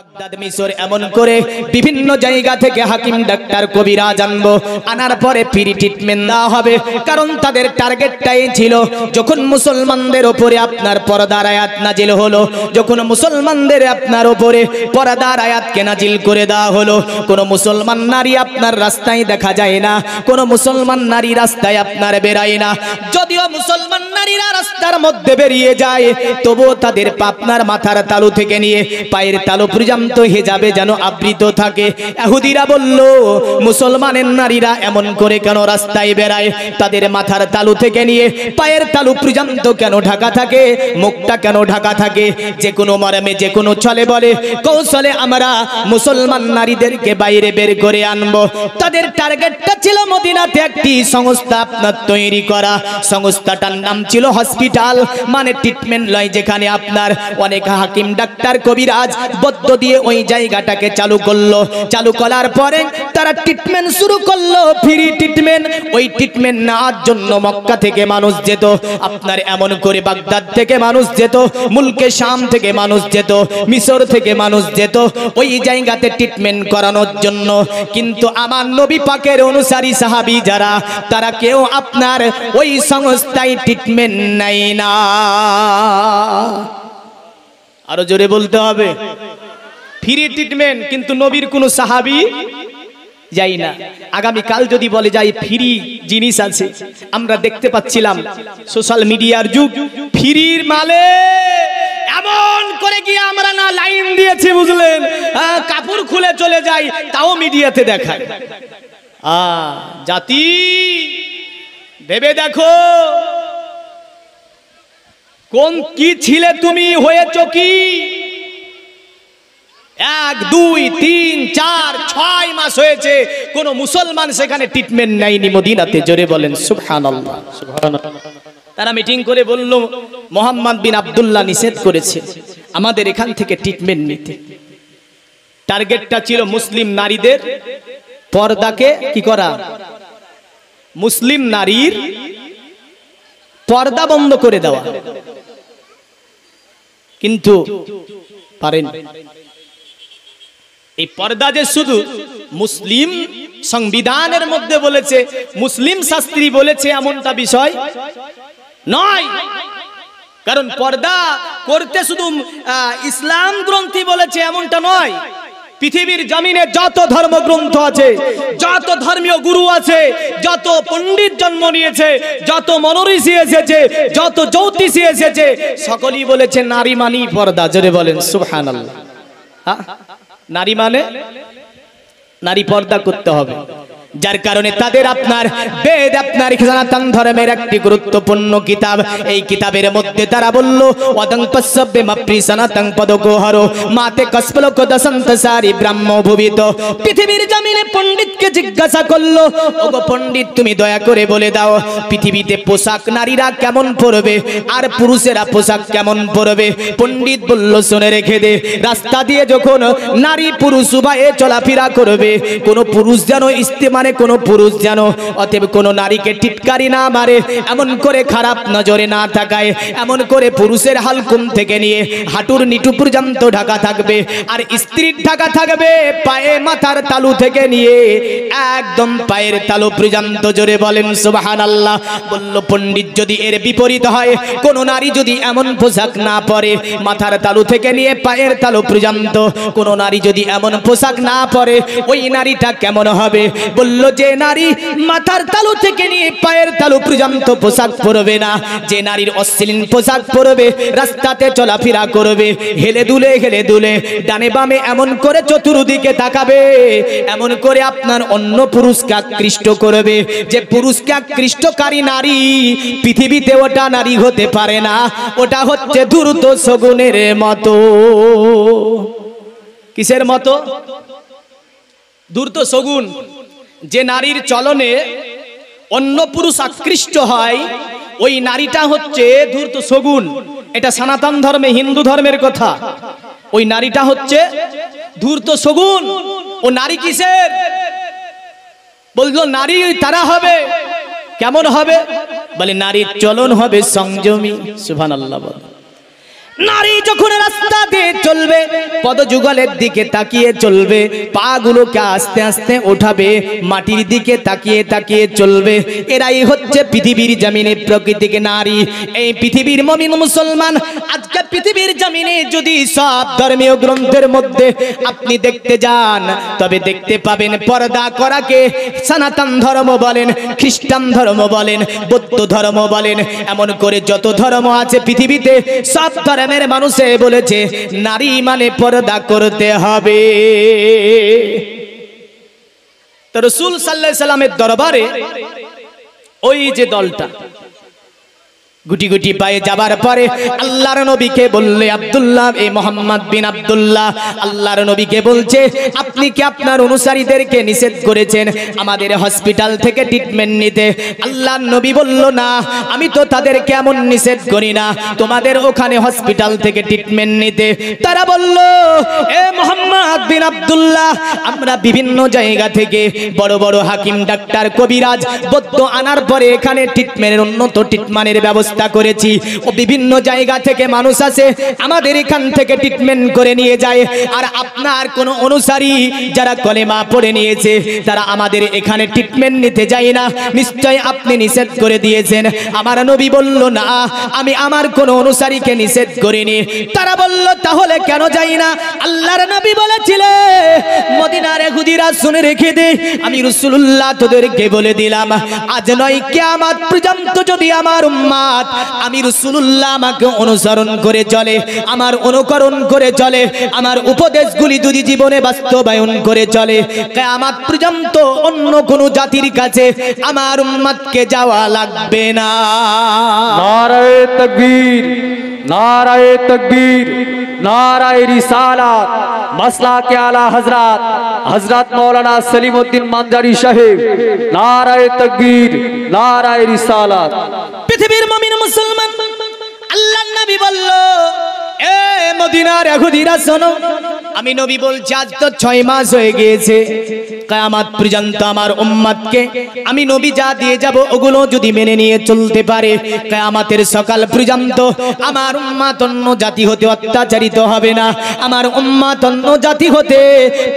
Baghdad মিশর এমন করে বিভিন্ন জায়গা থেকে হাকিম ডাক্তার কবিরাজ আনবো, আনার পরে ফ্রি ট্রিটমেন্ট দেওয়া হবে। কারণ তাদের টার্গেটটাই ছিল যখন মুসলমানদের উপরে আপনার পর্দার আয়াত নাজিল হলো, যখন মুসলমানদের আপনার উপরে পর্দার আয়াতকে নাজিল করে দেওয়া হলো, কোনো মুসলমান নারী আপনার রাস্তায় দেখা যায় না, কোনো মুসলমান নারী রাস্তায় আপনার বেরায় না। যদিও মুসলমান নারীরা রাস্তার মধ্যে বেরিয়ে যায়, তবুও তাদের আপনার মাথার তালু থেকে নিয়ে পায়ের তালু পর্যন্ত হিজাবে যেন আবৃত থাকে। ইহুদিরা বলল, মুসলমানের নারীরা এমন করে কেন রাস্তায় বেরায়? তাদের মাথার তালু থেকে নিয়ে পায়ের তালু পর্যন্ত কেন ঢাকা থাকে? মুখটা কেন ঢাকা থাকে? যে কোনো মরমে, যে কোনো ছলে বলে কৌশলে আমরা মুসলমান নারীদেরকে বাইরে বের করে আনবো। তাদের টার্গেটটা ছিল মদিনাতে একটি সংস্থা আপনার তৈরি করা। সংস্থাটার নাম ছিল হসপিটাল, মানে ট্রিটমেন্ট লয়, যেখানে আপনার অনেক হাকিম ডাক্তার কবিরাজ বদ্ধ দিয়ে ওই জায়গাটাকে চালু করলো। চালু করার পরে তারা ট্রিটমেন্ট শুরু করলো, ফ্রি ট্রিটমেন্ট। ওই ট্রিটমেন্ট নেওয়ার জন্য মক্কা থেকে মানুষ যেত, আপনার এমন করে বাগদাদ থেকে মানুষ যেত, মুলকে শাম থেকে মানুষ যেত, মিশর থেকে মানুষ যেত ওই জায়গাতে ট্রিটমেন্ট করানোর জন্য। কিন্তু আমার নবী পাকের অনুসারী সাহাবী যারা, তারা কেউ আপনার ওই সংস্থায় ট্রিটমেন্ট নেয় না। আরো জোরে বলতে হবে, ফ্রি ট্রিটমেন্ট, কিন্তু নবীর কোন সাহাবী যাই না। আগামী কাল যদি বলে যাই ফ্রি জিনিস আছে, আমরা দেখতে পাচ্ছিলাম সোশ্যাল মিডিয়ার যুগ, ফ্রির মালে এমন করে গিয়ে আমরা না লাইন দিয়েছি বুঝলেন, কাপড় খুলে চলে যাই, তাও মিডিয়াতে দেখায়। জাতি ভেবে দেখো, কোন কি ছিলে তুমি, হয়েছ কি? 1, 2, 3, 4, 6 মাস হয়েছে কোন মুসলমান সেখানে ট্রিটমেন্ট নেয়নি মদিনাতে। জোরে বলেন সুবহানাল্লাহ, সুবহানাল্লাহ। তারা মিটিং করে বলল, মোহাম্মদ বিন আব্দুল্লাহ নিষেধ করেছে আমাদের এখান থেকে ট্রিটমেন্ট নিতে। টার্গেটটা ছিল মুসলিম নারীদের পর্দাকে কি করা, মুসলিম নারীর পর্দা বন্ধ করে দেওয়া, কিন্তু পারেন। এই পর্দা যে শুধু মুসলিম সংবিধানের মধ্যে বলেছে, মুসলিম শাস্ত্রী বলেছে এমনটা বিষয় নয়। কারণ পর্দা করতে শুধু ইসলাম গ্রন্থি বলেছে এমনটা নয়। পৃথিবীর জমিনে যত ধর্মগ্রন্থ আছে, যত ধর্মীয় গুরু আছে, যত পণ্ডিত জন্ম নিয়েছে, যত মনোঋষি এসেছে, যত জ্যোতিষী এসেছে, সকলেই বলেছে নারী মানেই পর্দা। জোরে বলেন সুবহানাল্লাহ। নারী মানে নারী পর্দা করতে হবে। যার কারণে তাদের আপনার বেদ আপনার সনাতন ধর্মের একটি গুরুত্বপূর্ণ কিতাব। এই কিতাবের মধ্যে তারা বলল, ওদং পස්සব্বে মাপ্রি সনাতন পদগোহরো মাতে কসপলক দসন্ত সারি ব্রহ্ম ভুবিত। পৃথিবীর জমিনে পণ্ডিতকে জিজ্ঞাসা করলো, ওগো পণ্ডিত তুমি দয়া করে বলে দাও, পৃথিবীতে পোশাক নারীরা কেমন পরবে আর পুরুষেরা পোশাক কেমন পরবে? পণ্ডিত বলল, শুনে রেখে দে, রাস্তা দিয়ে যখন নারী পুরুষ উভয়ে চলাফেরা করবে, কোন পুরুষ যেন মানে কোন পুরুষ যেন অতএব কোন নারীকে টিটকারি না মারে, এমন করে খারাপ নজরে না তাকায়, এমন করে পুরুষের হালকুম থেকে নিয়ে হাঁটুর নিটু পর্যন্ত ঢাকা থাকবে, আর স্ত্রীর ঢাকা থাকবে পায়ে মাথার তালু থেকে নিয়ে একদম পায়ের তালু পর্যন্ত। জোরে বলেন সুবহানাল্লাহ। বলল, পণ্ডিত যদি এর বিপরীত হয়, কোন নারী যদি এমন পোশাক না পরে, মাথার তালু থেকে নিয়ে পায়ের তালু পর্যন্ত, কোন নারী যদি এমন পোশাক না পরে, ওই নারীটা কেমন হবে? বলল, যে নারী মাথার তালু থেকে নিয়ে পায়ের তালু পর্যন্ত পোশাক পরবে না, যে নারীর অশ্লীল পোশাক পরবে, রাস্তাতে চলাফেরা করবে, হেলে দুলে ডানে বামে এমন করে চতুর্দিকে তাকাবে, এমন করে আপনার অন্য পুরুষকে আকৃষ্ট করবে, যে পুরুষকে আকৃষ্টকারী নারী পৃথিবীতে ওটা নারী হতে পারে না, ওটা হচ্ছে ধূর্ত শগুনের মতো। কিসের মতো? ধূর্ত শগুন। যে নারীর চলনে অন্য পুরুষ আকৃষ্ট হয়, ওই নারীটা হচ্ছে ধূর্ত শগুন। এটা সনাতন ধর্মে, হিন্দু ধর্মের কথা। ওই নারীটা হচ্ছে ধূর্ত শগুন। ও নারী কিসের? বললো নারী তারা হবে। কেমন হবে? বলে নারীর চলন হবে সংযমী। সুবহানাল্লাহ। নারী যখন রাস্তা দিয়ে চলবে পদযুগলের দিকে তাকিয়ে চলবে, পাগুলোকে আস্তে আস্তে ওঠাবে, মাটির দিকে তাকিয়ে তাকিয়ে চলবে। এরাই হচ্ছে পৃথিবীর জমিনে প্রকৃতিক নারী। এই পৃথিবীর মুমিন মুসলমান আজকে পৃথিবীর জমিনে যদি সব ধর্মীয় গ্রন্থের মধ্যে আপনি দেখতে যান, তবে দেখতে পাবেন পর্দা করাকে সনাতন ধর্ম বলেন, খ্রিস্টান ধর্ম বলেন, বৌদ্ধ ধর্ম বলেন, এমন করে যত ধর্ম আছে পৃথিবীতে সব ধর্মের মানুষে বলেছে নারী মানে পর্দা করতে হবে। তো রাসূল সাল্লাল্লাহু আলাইহি সাল্লামের দরবারে ওই যে দলটা গুটি গুটি পায়ে যাবার পরে আল্লাহর নবীকে বললে, আব্দুল্লাহ এই মোহাম্মদ বিন আব্দুল্লাহ আল্লাহর নবীকে বলছে, আপনি কি আপনার অনুসারীদেরকে নিষেধ করেছেন আমাদের হসপিটাল থেকে ট্রিটমেন্ট নিতে? আল্লাহর নবী বলল, না, আমি তো তাদের কেমন নিষেধ করি না তোমাদের ওখানে হসপিটাল থেকে ট্রিটমেন্ট নিতে। তারা বলল, এ মোহাম্মদ বিন আব্দুল্লাহ, আমরা বিভিন্ন জায়গা থেকে বড় বড় হাকিম, ডাক্তার, কবিরাজ, বৈদ্য আনার পরে এখানে ট্রিটমেন্টের উন্নত ট্রিটমেন্টের ব্যবস্থা করেছি। ও বিভিন্ন জায়গা থেকে মানুষ আসে আমাদের এখান থেকে ট্রিটমেন্ট করে নিয়ে যায়। আর আপনার কোন অনুসারী যারা কলেমা পড়ে নিয়েছে তারা আমাদের এখানে ট্রিটমেন্ট নিতে যায় না, নিশ্চয় আপনি নিষেধ করে দিয়েছেন। আমার নবী বলল, না, আমি আমার কোন অনুসারীকে নিষেধ করিনি। তারা বলল, তাহলে কেন যাই না? আল্লাহর নবী বলেছিলেন, মদিনার ইহুদিরা শুনে রেখে দে, আমি রাসূলুল্লাহ তোদেরকে বলে দিলাম, আজ নয় কিয়ামত পর্যন্ত যদি আমার উম্মত আমি রাসূলুল্লাহ আমাকে অনুসরণ করে চলে, আমার অনুকরণ করে চলে, আমার উপদেশগুলি যদি জীবনে বাস্তবায়ন করে চলে, কিয়ামত পর্যন্ত অন্য কোন জাতির কাছে আমার উম্মতকে যাওয়া লাগবে না। নারায়ে তাকবীর, নারায়ে তাকবীর, নারায়ে রিসালাত। মাসলা কে আলা হযরত হযরত মাওলানা সলিমউদ্দিন মানজারি সাহেব, নারায়ে তাকবীর, নারায়ে রিসালাত। পৃথিবীর মুমিন মুসলমান, আল্লাহর নবী বলল, এ মদিনার ইহুদিরা শোনো, আমি নবী বলছি আজ তো 6 মাস হয়ে গিয়েছে, কিয়ামত পর্যন্ত আমার উম্মতকে আমি নবী যা দিয়ে যাব ওগুলো যদি মেনে নিয়ে চলতে পারে, কিয়ামতের সকাল পর্যন্ত আমার উম্মত অন্য জাতি হতে অত্যাচারিত হবে না, আমার উম্মত অন্য জাতি হতে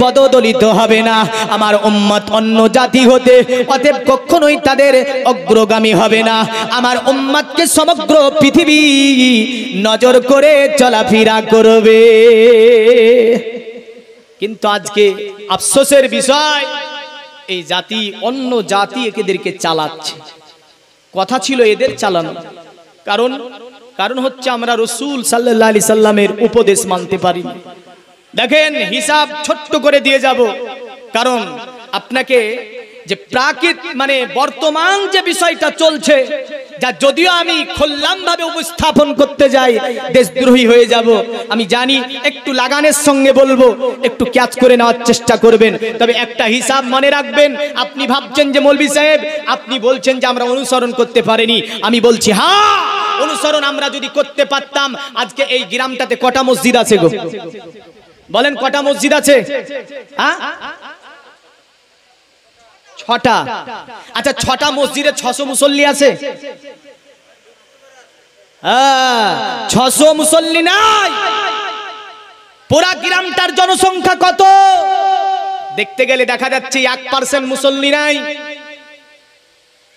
পদদলিত হবে না, আমার উম্মত অন্য জাতি হতে অতএব কখনোই তাদের অগ্রগামী হবে না। আমার উম্মতকে সমগ্র পৃথিবী নজর করে চলাফেরা করবে। কিন্তু আজকে আফসোসের বিষয়, এই জাতি অন্য জাতি এদেরকে চালাচ্ছে। কথা ছিল এদের চালানো, কারণ হচ্ছে আমরা রাসূল সাল্লাল্লাহু আলাইহি সাল্লামের উপদেশ মানতে পারি। দেখেন, হিসাব ছোট্ট করে দিয়ে যাব, কারণ আপনাকে যে প্রাকৃত মানে বর্তমান যে বিষয়টা চলছে, যা যদিও আমি খোল্লামভাবে উপস্থাপন করতে যাই দেশদ্রোহী হয়ে যাব, আমি জানি, একটু লাগানের সঙ্গে বলবো, একটু ক্যাচ করে নেওয়ার চেষ্টা করবেন। তবে একটা হিসাব মনে রাখবেন, আপনি ভাবছেন যে মৌলভী সাহেব আপনি বলছেন যে আমরা অনুসরণ করতে পারিনি, আমি বলছি হ্যাঁ, অনুসরণ আমরা যদি করতে পারতাম আজকে এই গ্রামটাতে কটা মসজিদ আছে গো? বলেন কটা মসজিদ আছে? হ্যাঁ, 6টা। আচ্ছা, 6টা মসজিদে 600 মুসল্লি আছে? 600 মুসল্লি নাই। পুরা গ্রামটার জনসংখ্যা কত? দেখতে গেলে দেখা যাচ্ছে 1% মুসল্লি নাই।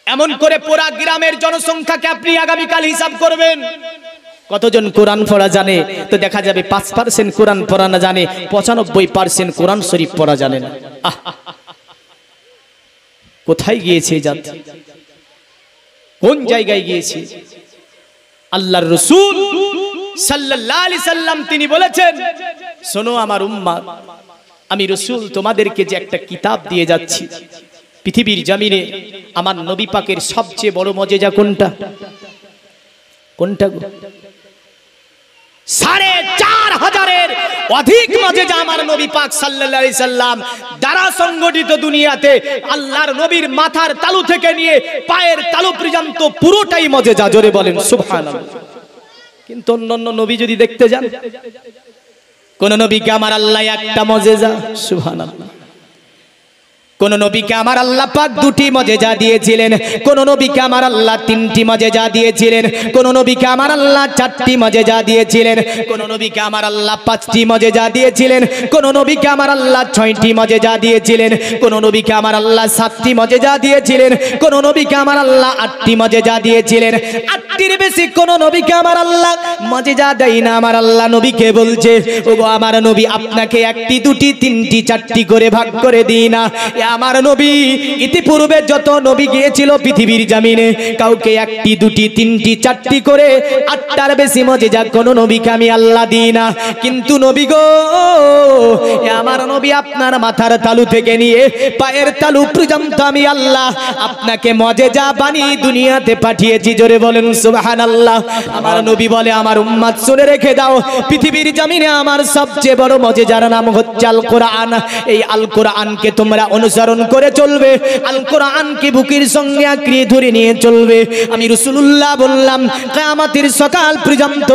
এমন করে পুরা গ্রামের জনসংখ্যাকে আপনি আগামীকাল হিসাব করবেন, কতজন কোরআন পড়া জানে? তো দেখা যাবে 5% কোরআন পড়া না জানে, 95% কোরআন শরীফ পড়া জানে না। কোথায় গিয়েছে জাতি? কোন জায়গায় গিয়েছে? আল্লাহর রাসূল সাল্লাল্লাহু আলাইহি সাল্লাম তিনি বলেছেন, শোনো আমার উম্মত, আমি রাসূল তোমাদেরকে যে একটা কিতাব দিয়ে যাচ্ছি, পৃথিবীর জমিনে আমার নবী পাকের সবচেয়ে বড় মজেজা কোনটা? কোনটা গো? 4500-এর অধিক মজেজা আমার নবী পাক সাল্লাল্লাহু আলাইহি সাল্লাম দ্বারা সংগঠিত দুনিয়াতে আল্লাহর নবীর মাথার তালু থেকে নিয়ে পায়ের তালু পর্যন্ত পুরোটাই মজেজা। জোরে বলেন সুবহানাল্লাহ। কিন্তু অন্যান্য নবী যদি দেখতে যান, কোন নবীকে আমার আল্লাহ একটা মজেজা, সুবহানাল্লাহ। কোন নবীকে আমার আল্লাহ পাক দুটি মজেজা দিয়েছিলেন, কোন নবীকে আমার আল্লাহ তিনটি মজেজা দিয়েছিলেন, কোন নবীকে আমার আল্লাহ চারটি মজেজা দিয়েছিলেন, কোন নবীকে আমার আল্লাহ পাঁচটি মজেজা দিয়েছিলেন, কোন নবীকে আমার আল্লাহ ছয়টি মজেজা দিয়েছিলেন, কোন নবীকে আমার আল্লাহ সাতটি মজেজা দিয়েছিলেন, কোন নবীকে আমার আল্লাহ আটটি মজেজা দিয়েছিলেন। আটটির বেশি কোন নবীকে আমার আল্লাহ মজেজা দেয় না। আমার আল্লাহ নবীকে বলছে, ওগো আমার নবী, আপনাকে একটি দুটি তিনটি চারটি করে ভাগ করে দিই না। আমার নবী ইতিপূর্বে যত নবী গিয়েছিল পৃথিবীর জমিনে, কাউকে একটি দুটি তিনটি চারটি করে আটটার বেশি মজেজা কোন নবীকে আমি আল্লাহ দিই না। কিন্তু নবী গো, আমার নবী আপনার মাথার তালু থেকে নিয়ে পায়ের তালু পর্যন্ত আমি আল্লাহ আপনাকে মজেজা বানিয়ে দুনিয়াতে পাঠিয়েছি। জোরে বলেন সুবহানাল্লাহ। আমার নবী বলে, আমার উম্মত শুনে রেখে দাও, পৃথিবীর জমিনে আমার সবচেয়ে বড় মজেজার নাম হচ্ছে আল কোরআন। এই আল কোরআনকে তোমরা অনুসরণ করে চলবে, আল কোরআনকে বুকের সঙ্গে আঁকড়িয়ে ধরে নিয়ে চলবে। আমি রাসূলুল্লাহ বললাম, কিয়ামতের সকাল পর্যন্ত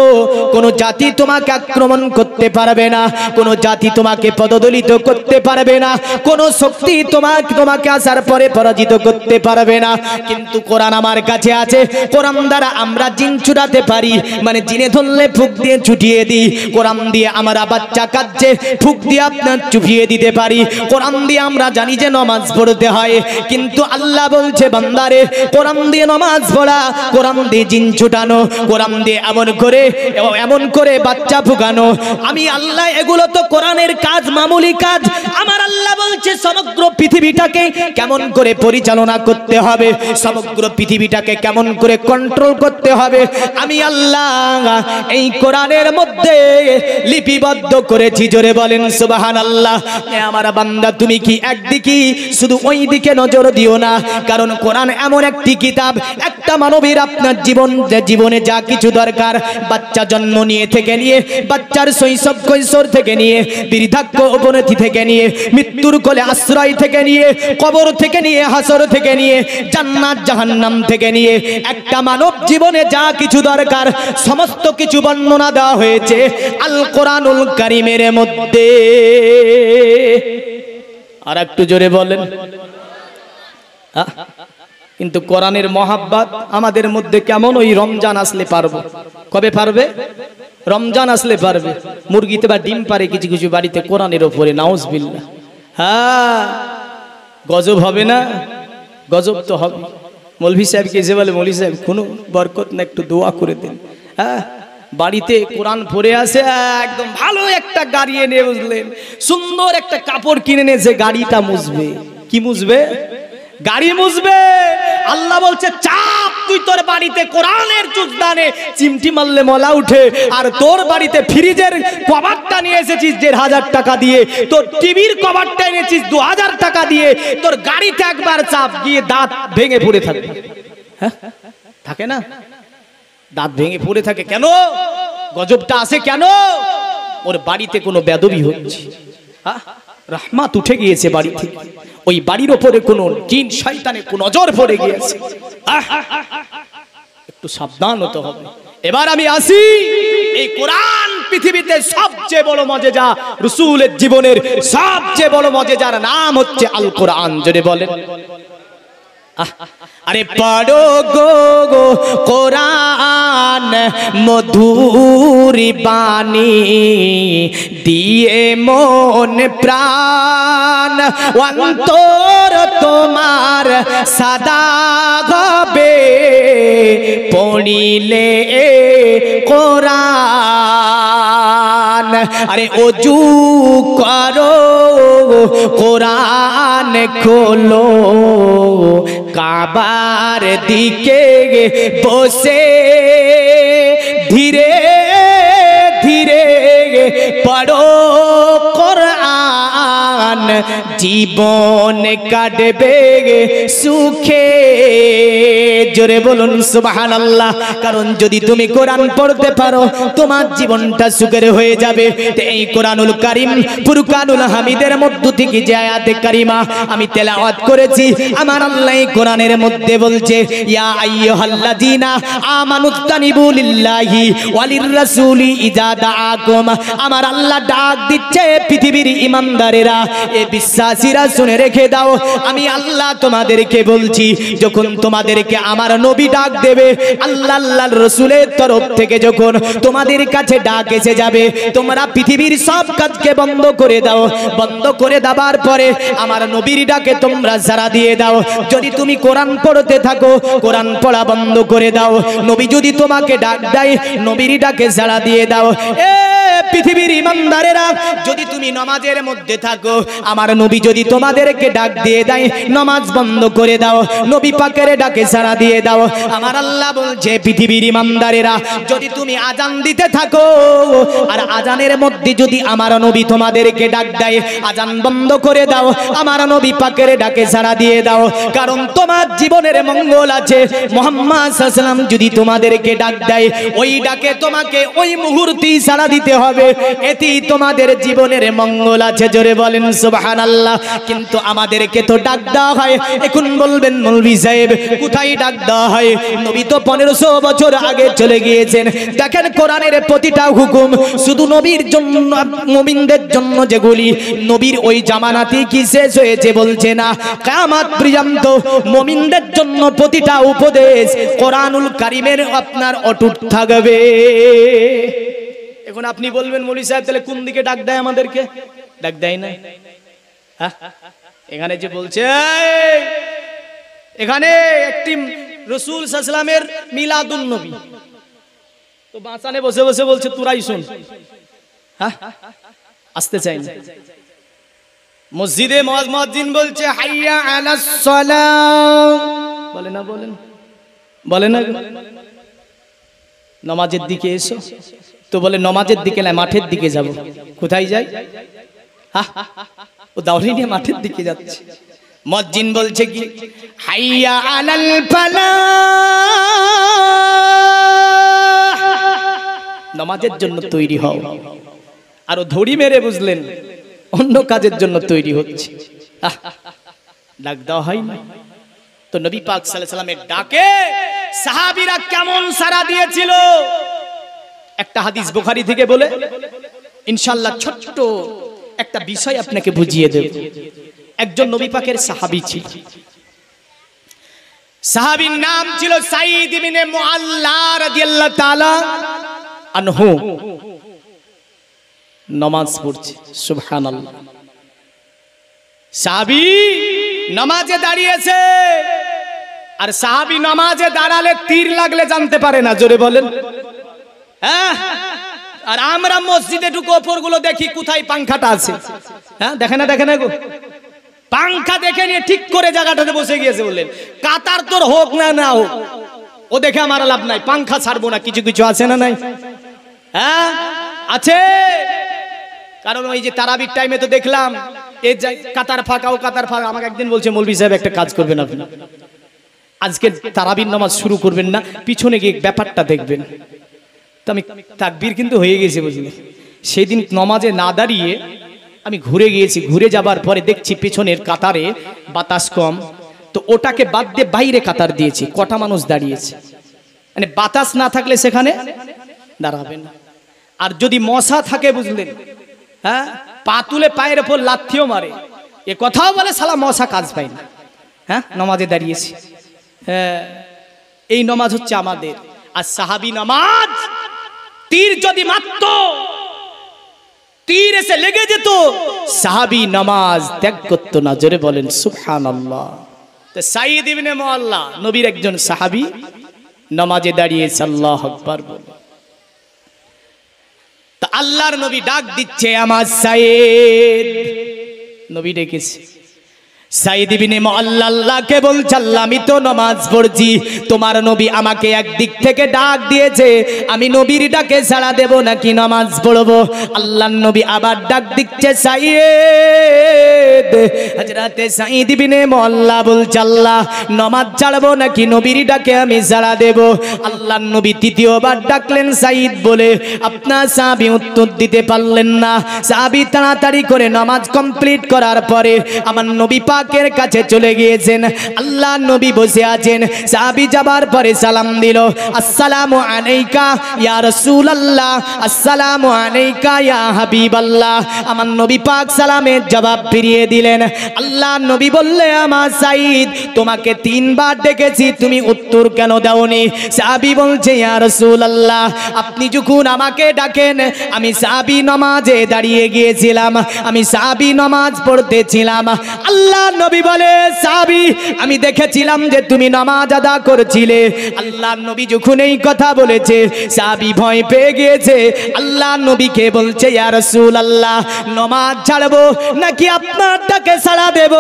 কোন জাতি তোমাকে আক্রমণ করতে পারবে না, কোন জাতি তোমাকে পদদলিত করতে পারবে না, কোন শক্তি তোমাকে আসার পরে পরাজিত করতে পারবে না। কিন্তু কোরআন আমার কাছে আছে, কোরআন দ্বারা আমরা জিন ছুটাতে পারি, মানে জিনে ধরলে ফুক দিয়ে ছুটিয়ে দিই। কোরআন দিয়ে আমরা বাচ্চা কাচ্চে ফুক দিয়ে আপনার চুপিয়ে দিতে পারি। কোরআন দিয়ে আমরা জানি যে নামাজ পড়তে হয়, কিন্তু আল্লাহ বলছে, বান্দারে কোরআন দিয়ে নামাজ পড়া, কোরআন দিয়ে জিন ছুটানো, কোরআন দিয়ে এমন করে বাচ্চা ফুকানো, আমি আল্লাহ এগুলো তো কোরআনের কাজ, মামুলি কাজ। আমার আল্লাহ বলছে সমগ্র পৃথিবীটাকে কেমন করে পরিচালনা করতে হবে, সমগ্র পৃথিবীটাকে কেমন করে কন্ট্রোল করতে হবে, আমি আল্লাহ এই কোরআনের মধ্যে লিপিবদ্ধ করেছি। জোরে বলেন সুবহানাল্লাহ। আমার বান্দা, তুমি কি একদিকে শুধু ওই দিকে নজর দিও না, কারণ কোরআন এমন একটি কিতাব, একটা মানবীর আপনার জীবনে যা কিছু দরকার, বাচ্চা জন্ম নিয়ে থেকে নিয়ে, বাচ্চার শৈশব কৈশোর থেকে নিয়ে, বৃদ্ধাক্য অবনতি থেকে নিয়ে, মৃত্যুর কোলে আশ্রয় থেকে নিয়ে, কবর থেকে নিয়ে, হাসর থেকে নিয়ে, জান্নাত জাহান্নাম থেকে নিয়ে, একটা মানব জীবনে যা কিছু দরকার সমস্ত কিছু বর্ণনা দেওয়া হয়েছে আল কোরআনুল কারীমের মধ্যে। আর একটু জোরে বলেন। কিন্তু কোরআনের মহাব্বত আমাদের মধ্যে কেমন? ওই রমজান আসলে পারবো। কবে পারবে? রমজান আসলে পারবে। মুরগিতে বা ডিম পারে কিছু কিছু বাড়িতে কোরআনের ওপরে, নাউজুবিল্লাহ। হ্যাঁ, গজব হবে না? গজব তো হবে। মৌলভী সাহেবকে এসে বলে, মৌলভী সাহেব কোনো বরকত না, একটু দোয়া করে দেন। হ্যাঁ, বাড়িতে কোরআন পড়ে আসে, একদম ভালো একটা গাড়ি এনে, বুঝলেন, সুন্দর একটা কাপড় কিনে নিয়ে যে গাড়িটা মুছবে। কি মুছবে? গাড়ি মুছবে। আল্লাহ বলছে, চাপ, তুই তোর বাড়িতে কোরআনের চুজদানে চিমটি মারলে মলা উঠে, আর তোর বাড়িতে ফ্রিজের কভারটা নিয়ে এসেছিস 1,500 টাকা দিয়ে, তোর টিভির কভারটা এনেছিস 2,000 টাকা দিয়ে, তোর গাড়িতে একবার চাপ গিয়ে দাঁত ভেঙে পড়ে থাকে। হ্যাঁ, থাকে না? দাঁত ভেঙে পড়ে থাকে। কেন? গজবটা আসে কেন? ওর বাড়িতে কোনো বেদবি হচ্ছে, রহমত উঠে গিয়েছে বাড়ি থেকে, ওই বাড়ির ওপরে কোনো জিন শয়তানের কোন নজর পড়ে গিয়েছে। একটু সাবধান হতে হবে। এবার আমি আসি, এই কোরআন পৃথিবীতে সবচেয়ে বড় মজেজা, রাসূলের জীবনের সবচেয়ে বড় মজেজার নাম হচ্ছে আল কোরআন। যদি বলেন, আরে পড়ো গো কোরআন মধুর বাণী দিয়ে মন প্রাণ, অন্তর তোমার সাদা হবে পড়িলে কোরআন। আরে ওযু করো, কোরআন খোলো, কাবার দিকে বসে ধীরে ধীরে পড়ো কোরআন, জীবন কাটবে সুখে। জোরে বলুন সুবহানাল্লাহ। কারণ যদি তুমি কোরআন পড়তে পারো, তোমার জীবনটা সুখের হয়ে যাবে। এই কোরআনুল কারীম ফুরকানুল হামিদের মধ্য থেকে যে আয়াতে কারিমা আমি তেলাওয়াত করেছি, আমার আল্লাহ কোরআনের মধ্যে বলছে, ইয়া আইয়ুহাল্লাযীনা আমানুত্তানিবু লিল্লাহি ওয়ালির রাসূলি ইযা দাআকুম। আমার আল্লাহ ডাক দিচ্ছে পৃথিবীর ঈমানদারেরা, এ বিশ্বাস দেশবাসীরা শুনে রেখে দাও, আমি আল্লাহ তোমাদেরকে বলছি, যখন তোমাদেরকে আমার নবী ডাক দেবে, আল্লাহর রাসূলের তরফ থেকে যখন তোমাদের কাছে ডাক এসে যাবে, তোমরা পৃথিবীর সব কাজকে বন্ধ করে দাও। বন্ধ করে দেওয়ার পরে আমার নবীর ডাকে তোমরা সাড়া দিয়ে দাও। যদি তুমি কোরআন পড়তে থাকো, কোরআন পড়া বন্ধ করে দাও। নবী যদি তোমাকে ডাক দেয়, নবীর ডাকে সাড়া দিয়ে দাও। এ পৃথিবীর ইমানদারেরা, যদি তুমি নামাজের মধ্যে থাকো, আমার নবী যদি তোমাদেরকে ডাক দিয়ে দেয়, নামাজ বন্ধ করে দাও, নবী পাকের ডাকে সাড়া দিয়ে দাও। আমার আল্লাহ বলছে, পৃথিবীর ইমানদারেরা, যদি তুমি আজান দিতে থাকো, আর আজানের মধ্যে যদি আমার নবী তোমাদেরকে ডাক দেয়, আজান বন্ধ করে দাও, আমার নবী পাকের ডাকে সাড়া দিয়ে দাও। কারণ তোমার জীবনের মঙ্গল আছে। মুহাম্মদ সাল্লাল্লাহু আলাইহি ওয়াসাল্লাম যদি তোমাদেরকে ডাক দেয়, ওই ডাকে তোমাকে ওই মুহূর্তেই সাড়া দিতে হবে, এতেই তোমাদের জীবনের মঙ্গল আছে। জোরে বলেন সুবহানাল্লাহ। কিন্তু আমাদেরকে তো ডাক দেওয়া হয়, এখন বলবেন মৌলভী সাহেব কোথায় ডাক দেওয়া হয়? নবী তো 1500 বছর আগে চলে গিয়েছেন। দেখেন কোরআনের প্রতিটা হুকুম শুধু নবীর জন্য, মুমিনদের জন্য, যেগুলি নবীর ওই জামানাতেই কি শেষ হয়েছে বলছে না, কিয়ামত পর্যন্ত মুমিনদের জন্য প্রতিটা উপদেশ কোরআনুল কারীমের আপনার অটুট থাকবে। এখন আপনি বলবেন মৌলভী সাহেব তাহলে কোন দিকে ডাক দেয় আমাদেরকে? ডাক দেয় না। এখানে যে বলছে, এখানে একটি রাসূল সাল্লাল্লাহু আলাইহি ওয়াসাল্লামের মিলাদুন নবী, তো বাঁচানে বসে বসে বলছে তোরাই শুন। আসতে চাই না। মসজিদে মুয়াজ্জিন বলছে হাইয়া আলাস সালাহ, বলে না, বলেন, বলে না নামাজের দিকে এসো, তো বলে নামাজের দিকে না, মাঠের দিকে যাব। কোথায় যাই? ও দাওরি নিয়ে মাঠের দিকে যাচ্ছে। মুয়াজ্জিন বলছে কি, হাইয়া আলাল ফালাহ, নামাজের জন্য তৈরি হও। আর ও ধড়ি মেরে বুঝলেন অন্য কাজের জন্য তৈরি হচ্ছে। ডাক দেওয়া হয় না। তো নবী পাক সাল্লাল্লাহু আলাইহি ওয়াসাল্লামের ডাকে সাহাবীরা কেমন সাড়া দিয়েছিল, একটা হাদিস বুখারী থেকে বলে ইনশাআল্লাহ ছোট্ট একটা বিষয় আপনাকে বুঝিয়ে দেব। একজন নবী পাকের সাহাবী ছিল, সাহাবীর নাম ছিল সাঈদ ইবনে মুআল্লা রাদিয়াল্লাহু তাআলা আনহু। নামাজ পড়ছে, সুবহানাল্লাহ। সাহাবী নামাজে দাঁড়িয়েছে, আর সাহাবী নামাজে দাঁড়ালে তীর লাগলে জানতে পারে না। জোরে বলেন। হ্যাঁ, আর আমরা মসজিদে ঢুকে ওপরগুলো দেখি কোথায় পাংখাটা আছে। হ্যাঁ, দেখে না, দেখে না গো, পাংখা দেখে নিয়ে ঠিক করে জায়গাটাতে বসে গিয়েছে। বললেন কাতার তোর হোক না না হোক, ও দেখে আমার লাভ নাই, পাংখা ছাড়বো না। কিছু কিছু আছে না নাই? হ্যাঁ আছে। কারণ ওই যে তারাবির টাইমে তো দেখলাম এই কাতার ফাঁকা, ও কাতার ফাঁকা। আমাকে একদিন বলছে মৌলভী সাহেব একটা কাজ করবেন আপনি, আজকে তারাবির নামাজ শুরু করবেন না, পিছনে গিয়ে ব্যাপারটা দেখবেন। তো আমি তাকবীর কিন্তু হয়ে গেছে বুঝলেন। সেই দিন নামাজে না দাঁড়িয়ে আমি ঘুরে গিয়েছি। ঘুরে যাবার পরে দেখছি পেছনের কাতারে বাতাস কম, তো ওটাকে বাদ দিয়ে বাইরে কাতার দিয়েছি। কটা মানুষ দাঁড়িয়েছে, মানে বাতাস না থাকলে সেখানে দাঁড়াবে না। আর যদি মশা থাকে বুঝলেন, হ্যাঁ, পা তুলে পায়ের ওপর লাথিও মারে, এ কথাও বলে শালা মশা কাজ পায় না। হ্যাঁ, নামাজে দাঁড়িয়েছি। হ্যাঁ, এই নামাজ হচ্ছে আমাদের। আর সাহাবী নামাজ, তীর যদি মারত, তীর এসে লেগে যেত, সাহাবী নামাজ ত্যাগ করতো না। জোরে বলেন সুবহানাল্লাহ। তো সাঈদ ইবনে মুআল্লা নবীর একজন সাহাবী, নামাজে দাঁড়িয়েছে, আল্লাহু আকবার বলে। তা আল্লাহর নবী ডাক দিচ্ছে, আমার সাঈদ। নবী ডেকেছে। সাঈদ ইবনে মুআল্লা আল্লাহকে বলছে, আল্লাহ আমি তো নামাজ পড়ছি, তোমার নবী আমাকে একদিক থেকে ডাক দিয়েছে, আমি নবীর ডাকে সাড়া দেব নাকি নামাজ পড়বো? আল্লাহর নবী আবার ডাক দিচ্ছে, সাঈদ। হযরতে সাঈদ ইবনে মুআল্লা বলছে, আল্লাহ নামাজ ছাড়বো নাকি নবীর ডাকে আমি সাড়া দেব? আল্লাহর নবী তৃতীয়বার ডাকলেন সাঈদ বলে। আপনার সাহাবী উত্তর দিতে পারলেন না। সাহাবী তাড়াতাড়ি করে নামাজ কমপ্লিট করার পরে আমার নবী পাক পাকের কাছে চলে গিয়েছেন। আল্লাহ নবী বসে আছেন, সাহাবী যাবার পরে সালাম দিল, আসসালামু আলাইকা ইয়া রাসূলুল্লাহ, আসসালামু আলাইকা ইয়া হাবিবাল্লাহ। আমার নবী পাক সালামের জবাব ফিরিয়ে দিলেন। আল্লাহ নবী বললে, আমার সাঈদ, তোমাকে 3 বার ডেকেছি, তুমি উত্তর কেন দাওনি? সাহাবী বলছে, ইয়া রাসূলুল্লাহ, আপনি যখন আমাকে ডাকেন, আমি সাহাবী নামাজে দাঁড়িয়ে গিয়েছিলাম, আমি সাহাবী নামাজ পড়তেছিলাম। আল্লাহ নবী বলে, সাহাবী, আমি দেখেছিলাম যে তুমি নামাজ আদা করছিলে। আল্লাহ নবী যখন এই কথা বলেছে, সাহাবী ভয় পেয়ে গিয়েছে। আল্লাহ নবীকে বলছে, ইয়া রাসূলুল্লাহ, নামাজ ছাড়বো নাকি আপনার ডাকে সাড়া দেব?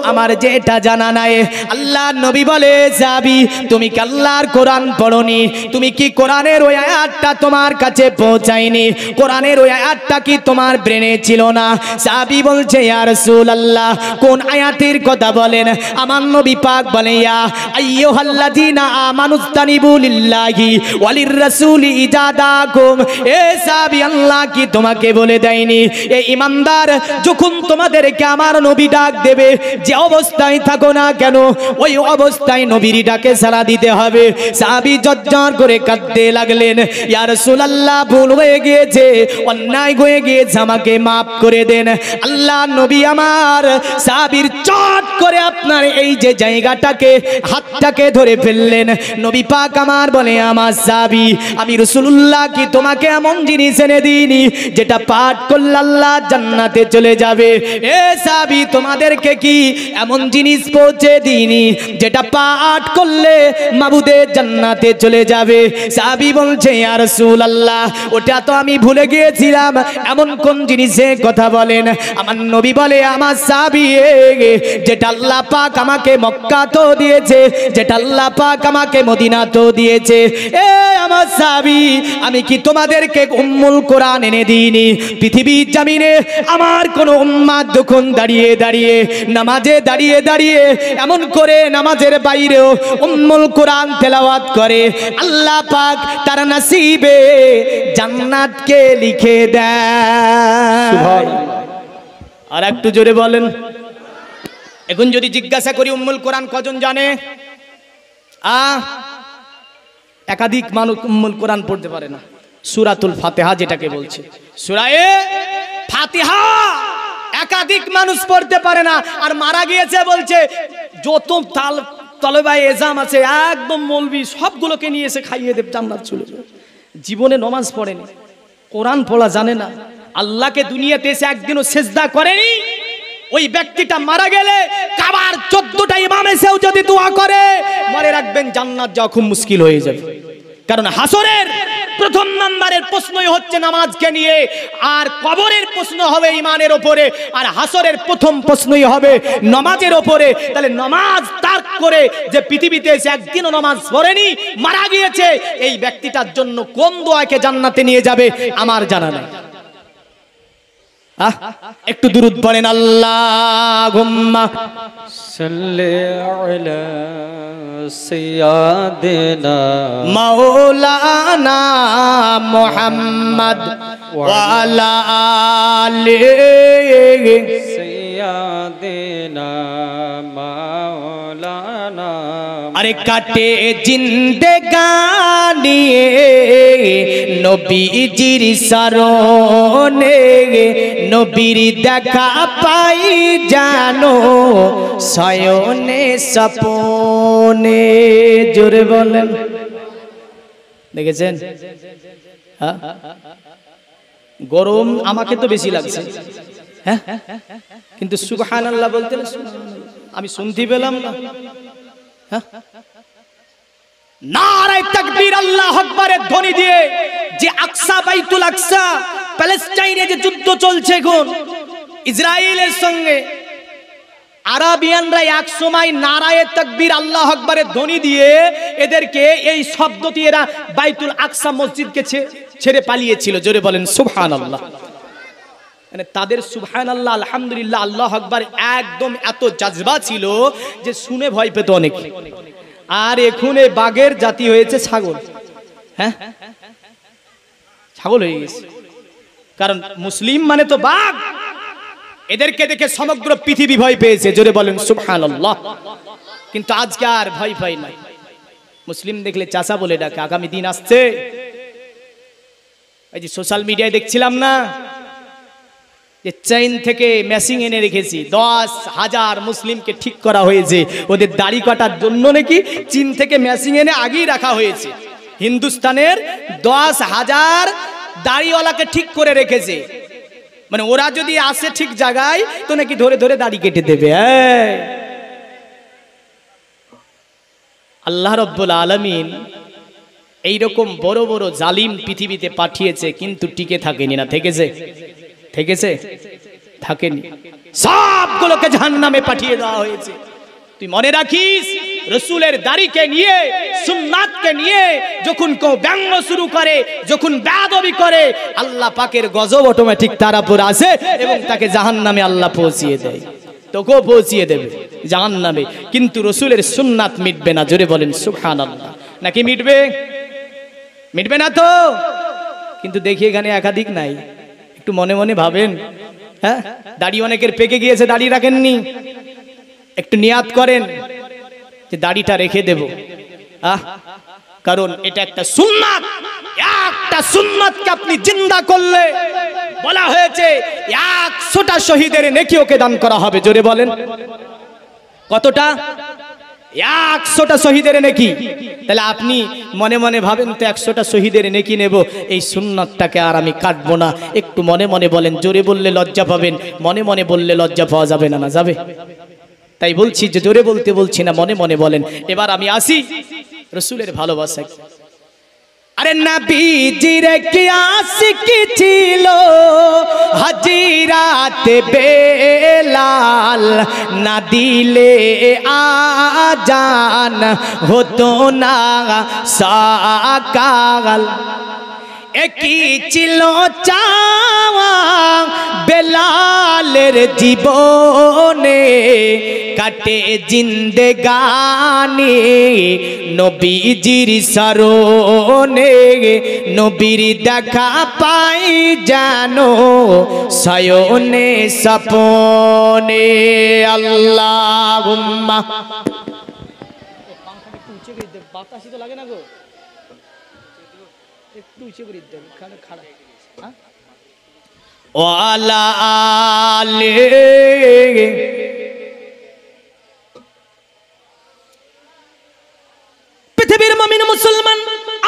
আমার যেটা জানা নাই। আল্লাহ নবী বলে, সাহাবী, তুমি কি আল্লাহর কোরআন পড়নি? তুমি কি কোরআনের ওই আয়াতটা তোমার কাছে পৌঁছায়নি? কোরআনের ওই আয়াতটা কি তোমার ব্রেনে ছিল না? সাহাবী বলছে, ইয়া রাসূলুল্লাহ, কোন আয়াতের কথা বলেন? আমার নবী পাক বলে, ইয়া আইয়ুহাল্লাযীনা আমানুস্তানিবু লিল্লাহি ওয়ালির রাসূলি ইজাদাকুম। এ সাহাবী, আল্লাহ কি তোমাকে বলে দেয়নি? এ ঈমানদার, যখন তোমাদেরকে আমার নবী ডাক দেবে, যে অবস্থায় থাকো না কেন, ওই অবস্থায় নবীর ডাকে সাড়া দিতে হবে। সাহাবী জজ্জর করে কাঁদতে লাগলেন, ইয়া রাসূলুল্লাহ, ভুল হয়ে গিয়েছে, অন্যায় হয়ে গিয়েছে, আমাকে মাফ করে দেন। আল্লাহ নবী আমার সাহাবীর চট করে আপনার এই যে জায়গাটাকে, হাতটাকে ধরে ফেললেন। নবী পাক আমার বলে, আমার সাহাবী, আমি রাসূলুল্লাহ কি তোমাকে এমন জিনিস এনে দিইনি যেটা পাঠ করলে আল্লাহ জান্নাতে চলে যাবে? এ সাহাবী, তোমাদেরকে কি এমন জিনিস পৌঁছে দিইনি যেটা পাঠ করলে মাবুদের জান্নাতে চলে যাবে? সাহাবী বলছে, ইয়া রাসূলুল্লাহ, ওটা তো আমি ভুলে গিয়েছিলাম। এমন কোন জিনিসের কথা বলেন? আমার নবী বলে, আমার সাহাবী, যেটা আল্লাহ পাক আমাকে মক্কা তো দিয়েছে, যেটা আল্লাহ পাক আমাকে মদিনা তো দিয়েছে। এ আমার সাহাবী, আমি কি তোমাদেরকে উম্মুল কোরআন এনে দিইনি? পৃথিবীর জমিনে আমার কোন উম্মাত যখন দাঁড়িয়ে দাঁড়িয়ে, নামাজে দাঁড়িয়ে দাঁড়িয়ে, এমন করে নামাজের বাইরেও উম্মুল কোরআন তেলাওয়াত করে, আল্লাহ পাক তার নসিবে জান্নাতকে লিখে দেয়। আর একটু জোরে বলেন। এখন যদি জিজ্ঞাসা করি, উম্মুল কোরআন কজন জানে? একাধিক মানুষ উম্মুল কোরআন পড়তে পারে না। সূরাতুল ফাতিহা যেটাকে বলছে, সূরায়ে ফাতিহা একাধিক মানুষ পড়তে পারে না। আর মারা গিয়েছে বলছে, যত তলেবায়ে এজাম আছে একদম মৌলবি সবগুলোকে নিয়ে এসে খাইয়ে দেব, জান্নাত চলে যাবে। জীবনে নামাজ পড়েনি, কোরআন পড়া জানে না, আল্লাহকে দুনিয়াতে এসে একদিনও সেজদা করেনি। ওই ব্যক্তিটা মারা গেলে কাবার 14টা ইমাম এসেও যদি দোয়া করে, মনে রাখবেন জান্নাত যাওয়া খুব মুশকিল হয়ে যাবে। কারণ হাসরের প্রথম নাম্বারের প্রশ্নই হচ্ছে নামাজকে নিয়ে, আর কবরের প্রশ্ন হবে ঈমানের উপরে, আর হাসরের প্রথম প্রশ্নই হবে নামাজের উপরে। তাহলে নামাজ তার্ক করে যে পৃথিবীতে এসে একদিনও নামাজ পড়েনি, মারা গিয়েছে, এই ব্যক্তিটার জন্য কোন দোয়াকে জান্নাতে নিয়ে যাবে আমার জানা নেই। একটু দুরূদ পড়েন, আল্লাহুম্মা সাল্লি আলা সাইয়্যিদিনা মাওলানা মুহাম্মদ ওয়া আলা আলিহি সাইয়্যিদিনা মাওলানা। আরে কাটে জিন্দেগানি নবীজির শরণে, নবীর দেখা পাই জানো শয়নে সপনে। জোরে বলেন। দেখেছেন? গরম আমাকে তো বেশি লাগছে, হ্যাঁ, কিন্তু সুবহানাল্লাহ বলতে আমি শুনতে পেলাম না। নারে তাকবীর, আল্লাহু আকবারের ধ্বনি দিয়ে যে আকসা, বাইতুল আকসা, প্যালেস্টাইনে যে যুদ্ধ চলছে এখন ইসরায়েলের সঙ্গে, আরাবিয়ানরা এক সময় নারায়ে তাকবীর, আল্লাহু আকবারের ধ্বনি দিয়ে এদেরকে এই শব্দটি এরা বাইতুল আকসা মসজিদকে ছেড়ে পালিয়েছিল। জোরে বলেন সুবহানাল্লাহ। মানে তাদের সুবহানাল্লাহ, আলহামদুলিল্লাহ, আল্লাহু আকবার একদম এত জাজবা ছিল যে শুনে ভয় পেত অনেক। আর এখন এই বাঘের জাতি হয়েছে ছাগল। হ্যাঁ, ছাগল হয়ে গেছে, কারণ মুসলিম মানে তো বাঘ। এদেরকে দেখে সমগ্র পৃথিবী ভয় পেয়েছে, জোরে বলেন সুবহানাল্লাহ। কিন্তু আজকে আর ভয় নাই। মুসলিম দেখলে চাচা বলে ডাকে। আগামী দিন আসছে, এই যে সোশ্যাল মিডিয়ায় দেখছিলাম না, যে চীন থেকে মেশিন এনে রেখেছি, 10,000 মুসলিমকে ঠিক করা হয়েছে ওদের দাড়ি কাটার জন্য। নাকি চীন থেকে মেশিন এনে আগেই রাখা হয়েছে। হিন্দুস্তানের 10,000 দাড়িওয়ালাকে ঠিক করে রেখেছে, মানে ওরা যদি আসে ঠিক জায়গায় তো নাকি ধরে ধরে দাড়ি কেটে দেবে। আল্লাহ রাব্বুল আলামিন এইরকম বড় বড় জালিম পৃথিবীতে পাঠিয়েছে, কিন্তু টিকে থাকেনি। না থেকেছে? থেকেছে? থাকেনি। সবগুলোকে জাহান্নামে পাঠিয়ে দেওয়া হয়েছে। তুই মনে রাখিস, রাসূলের দাড়িকে নিয়ে, সুন্নাতকে নিয়ে যখন কেউ ব্যঙ্গ শুরু করে, যখন বেয়াদবি করে, আল্লাহ পাকের গজব অটোমেটিক তার উপর আসে এবং তাকে জাহান্নামে আল্লাহ পৌঁছিয়ে দেয়। তোকেও পৌঁছিয়ে দেবে জাহান্নামে, কিন্তু রাসূলের সুন্নাত মিটবে না। জোরে বলেন সুবহানাল্লাহ। নাকি মিটবে? মিটবে না তো। কিন্তু দেখি এখানে একাধিক নাই, একটু মনে মনে ভাবেন। হ্যাঁ, দাড়ি অনেকের পেকে গিয়েছে, দাড়ি রাখেননি, একটু নিয়াত করেন যে দাড়িটা রেখে দেব। কারণ এটা একটা সুন্নাত। একটা সুন্নাতকে আপনি জিন্দা করলে বলা হয়েছে 100টা শহীদের নেকি ওকে দান করা হবে। জোরে বলেন কতটা? 100টা শহীদের নেকি। তাহলে আপনি মনে মনে ভাবেন তো 100টা শহীদের নেকি নেব, এই সুন্নাতটাকে আর আমি কাটবো না। একটু মনে মনে বলেন, জোরে বললে লজ্জা পাবেন, মনে মনে বললে লজ্জা পাওয়া যাবে না? না যাবে? তাই বলছি যে জোরে বলতে বলছি না, মনে মনে বলেন। এবার আমি আসি রাসূলের ভালোবাসা। আরে নবীজির কি আশিকি ছিল হাজিরাতে বেলাল, না দিলে আজান হতো না সকাল। একই ছিল চাওয়া বেলালের জীবনে, কাটে জিন্দেগানি নবীজির শরণে। নবীর দেখা পাই জানো শয়নে সপনে। আল্লাহুম্মা। বাতাসই তো লাগে না গো, একটু উঁচু করে দিতে হবে, খাড়া। ওয়ালা আলে পৃথিবীর মুমিন মুসলমান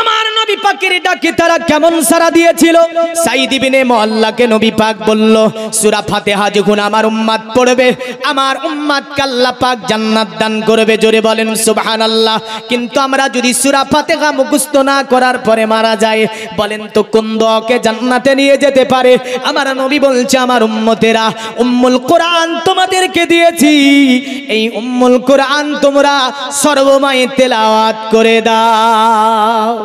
আমার নবী পাকের ডাকে তারা কেমন সাড়া দিয়েছিল। সাঈদ ইবনে মুআল্লাকে নবী পাক বলল, সূরা ফাতিহা যখন আমার উম্মত পড়বে, আমার উম্মতকে আল্লাহ পাক জান্নাত দান করবে। জোরে বলেন সুবহানাল্লাহ। কিন্তু আমরা যদি সূরা ফাতিহা মুখস্থ না করার পরে মারা যায়, বলেন তো কোন দোয়াকে জান্নাতে নিয়ে যেতে পারে? আমার নবী বলছে, আমার উম্মতেরা, উম্মুল কোরআন তোমাদেরকে দিয়েছি, এই উম্মুল কোরআন তোমরা সর্বময় তেলাওয়াত করে দাও।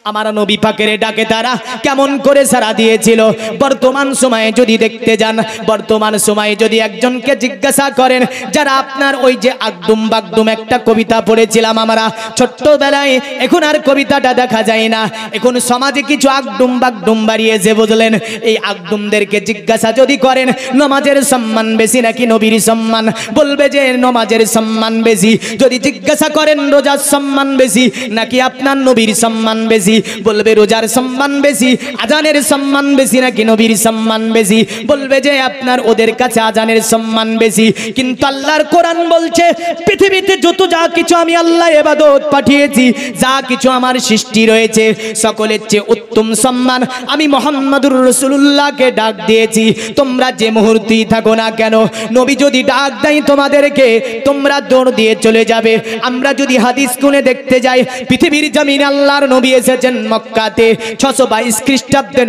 আমার নবী পাকের ডাকে তারা কেমন করে সাড়া দিয়েছিল। বর্তমান সময়ে যদি দেখতে যান, বর্তমান সময়ে যদি একজনকে জিজ্ঞাসা করেন, যারা আপনার ওই যে আগডুম বাগডুম একটা কবিতা পড়েছিলাম আমরা ছোট্টবেলায়, এখন আর কবিতাটা দেখা যায় না। এখন সমাজে কিছু আগডুম বাগডুম বাড়িয়েছে, বুঝলেন? এই আগডুমদেরকে জিজ্ঞাসা যদি করেন নমাজের সম্মান বেশি নাকি নবীর সম্মান, বলবে যে নমাজের সম্মান বেশি। যদি জিজ্ঞাসা করেন রোজার সম্মান বেশি নাকি আপনার নবীর সম্মান বেশি, বলবে রোজার সম্মান বেশি। আজানের সম্মান বেশি নাকি নবীর সম্মান বেশি, বলবে যে আপনার ওদের কাছে আজানের সম্মান বেশি। কিন্তু আল্লাহর কোরআন বলছে, পৃথিবীতে যত যা কিছু আমি আল্লাহ ইবাদত পাঠিয়েছি, যা কিছু আমার সৃষ্টি রয়েছে, সকলের চেয়ে উত্তম সম্মান আমি মুহাম্মদুর রাসূলুল্লাহকে ডাক দিয়েছি। তোমরা যে মুহূর্তেই থাকো না কেন, নবী যদি ডাক দেয় তোমাদেরকে, তোমরা দৌড় দিয়ে চলে যাবে। আমরা যদি হাদিস গুনে দেখতে যাই, পৃথিবীর জমিনে আল্লাহর নবী এসেছেন মক্কাতে 622 খ্রিস্টাব্দে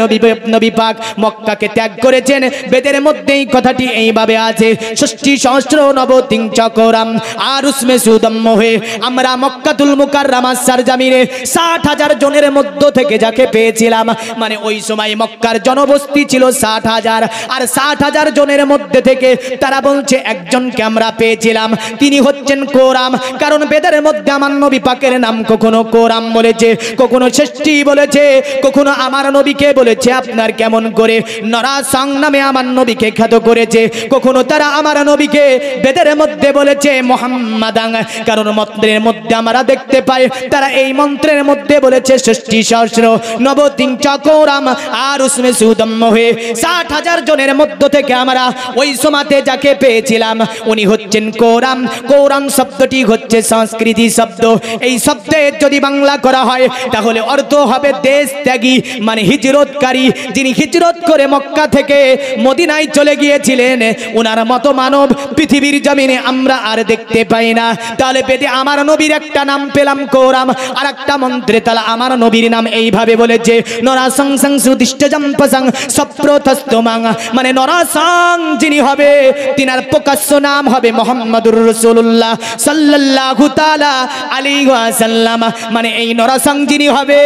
নবী পাক মক্কাকে ত্যাগ করেছেন। বেদের মধ্যেই কথাটি এইভাবে আছে, 60 সহস্র নবতিং চকরাম আর উসমে সুদম্ম হয়ে আমরা মক্কাতুল মুকাররমা সরজমিনে 60,000 জনের মধ্য থেকে যাকে পেয়েছিলাম, মানে ওই সময় মক্কার জনবস্তি ছিল 60,000, আর 60,000 জনের মধ্যে থেকে তারা বলছে একজনকে আমরা পেয়েছিলাম, তিনি হচ্ছেন কোরাম। কারণ বেদের মধ্যে আমার নবী পাকের নাম কখনো কোরাম বলেছে, কখনো সর্বশ্রেষ্ঠী বলেছে, কখনো আমার নবীকে বলেছে আপনার কেমন করে নরাসং নামে আমার নবীকে খ্যাত করেছে, কখনো তারা আমার নবীকে বেদের মধ্যে বলেছে মুহাম্মাদাং। কারণ মন্ত্রের মধ্যে আমরা দেখতে পাই তারা এই মন্ত্রের মধ্যে বলেছে ষষ্ঠী সহস্র নবতিং চকোরাম আর উসমে সুদম্ম হয়ে 60,000 জনের মধ্য থেকে আমরা ওই সমাতে যাকে পেয়েছিলাম উনি হচ্ছেন কোরাম। কোরাম শব্দটি হচ্ছে সংস্কৃতি শব্দ। এই শব্দের যদি বাংলা করা হয় তাহলে অর্থ হবে দেশ ত্যাগী, মানে হিজরতকারী। যিনি হিজরত করে মক্কা থেকে মদিনায় চলে গিয়েছিলেন, ওনার মতো মানব পৃথিবীর জমিনে আমরা আর দেখতে পাই না। তাহলে পেটে আমার নবীর একটা নাম পেলাম কোরাম, আর একটা মন্ত্রে তাহলে আমার নবীর নাম এইভাবে বলেছে নরাসং সং সুদিষ্ট জম্পসং সপ্রতস্তমাং, মানে নরাসং যিনি হবে তিনার প্রকাশ্য নাম হবে মুহাম্মাদুর রাসূলুল্লাহ সাল্লাল্লাহু তাআলা আলাইহি ওয়াসাল্লাম। মানে এই নরাসং যিনি হবে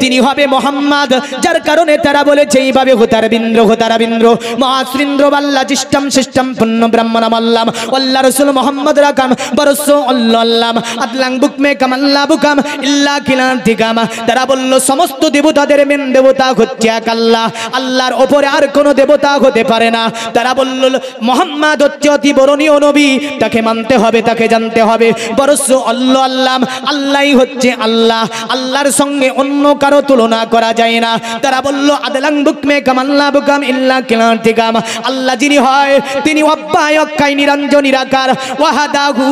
তিনি হবে মুহাম্মদ। যার কারণে তারা বলেছে এইভাবে হোতারবিন্দ্র মহাশ্রিন্দ্র বাল্লা জিষ্টম শিষ্টম পুণ্য ব্রাহ্মণ মাল্লাম আল্লাহ রাসূল মুহাম্মদ রাকাম বরস আল্লাহ আদলাং বুকমে কামাল্লা বুকাম ইল্লা কিলান্তিকাম। তারা বলল সমস্ত দেবতাদের মেন দেবতা হচ্ছে এক আল্লাহ, আল্লাহর উপরে আর কোনো দেবতা হতে পারে না। তারা বলল মুহাম্মদ হচ্ছে অতি বরণীয় নবী, তাকে মানতে হবে, তাকে জানতে হবে। বরস আল্লাহ আল্লাহই হচ্ছে আল্লাহ, আল্লাহর সঙ্গে অন্য কারো তুলনা করা যায় না। তারা বলল আদলাং বুকমে কামাল্লা বুকাম ইল্লা কিলান্তিকাম, আল্লাহ যিনি হয় তিনি অব্যয় অক্ষয় নিরঞ্জন নিরাকার ওয়াহাদাহু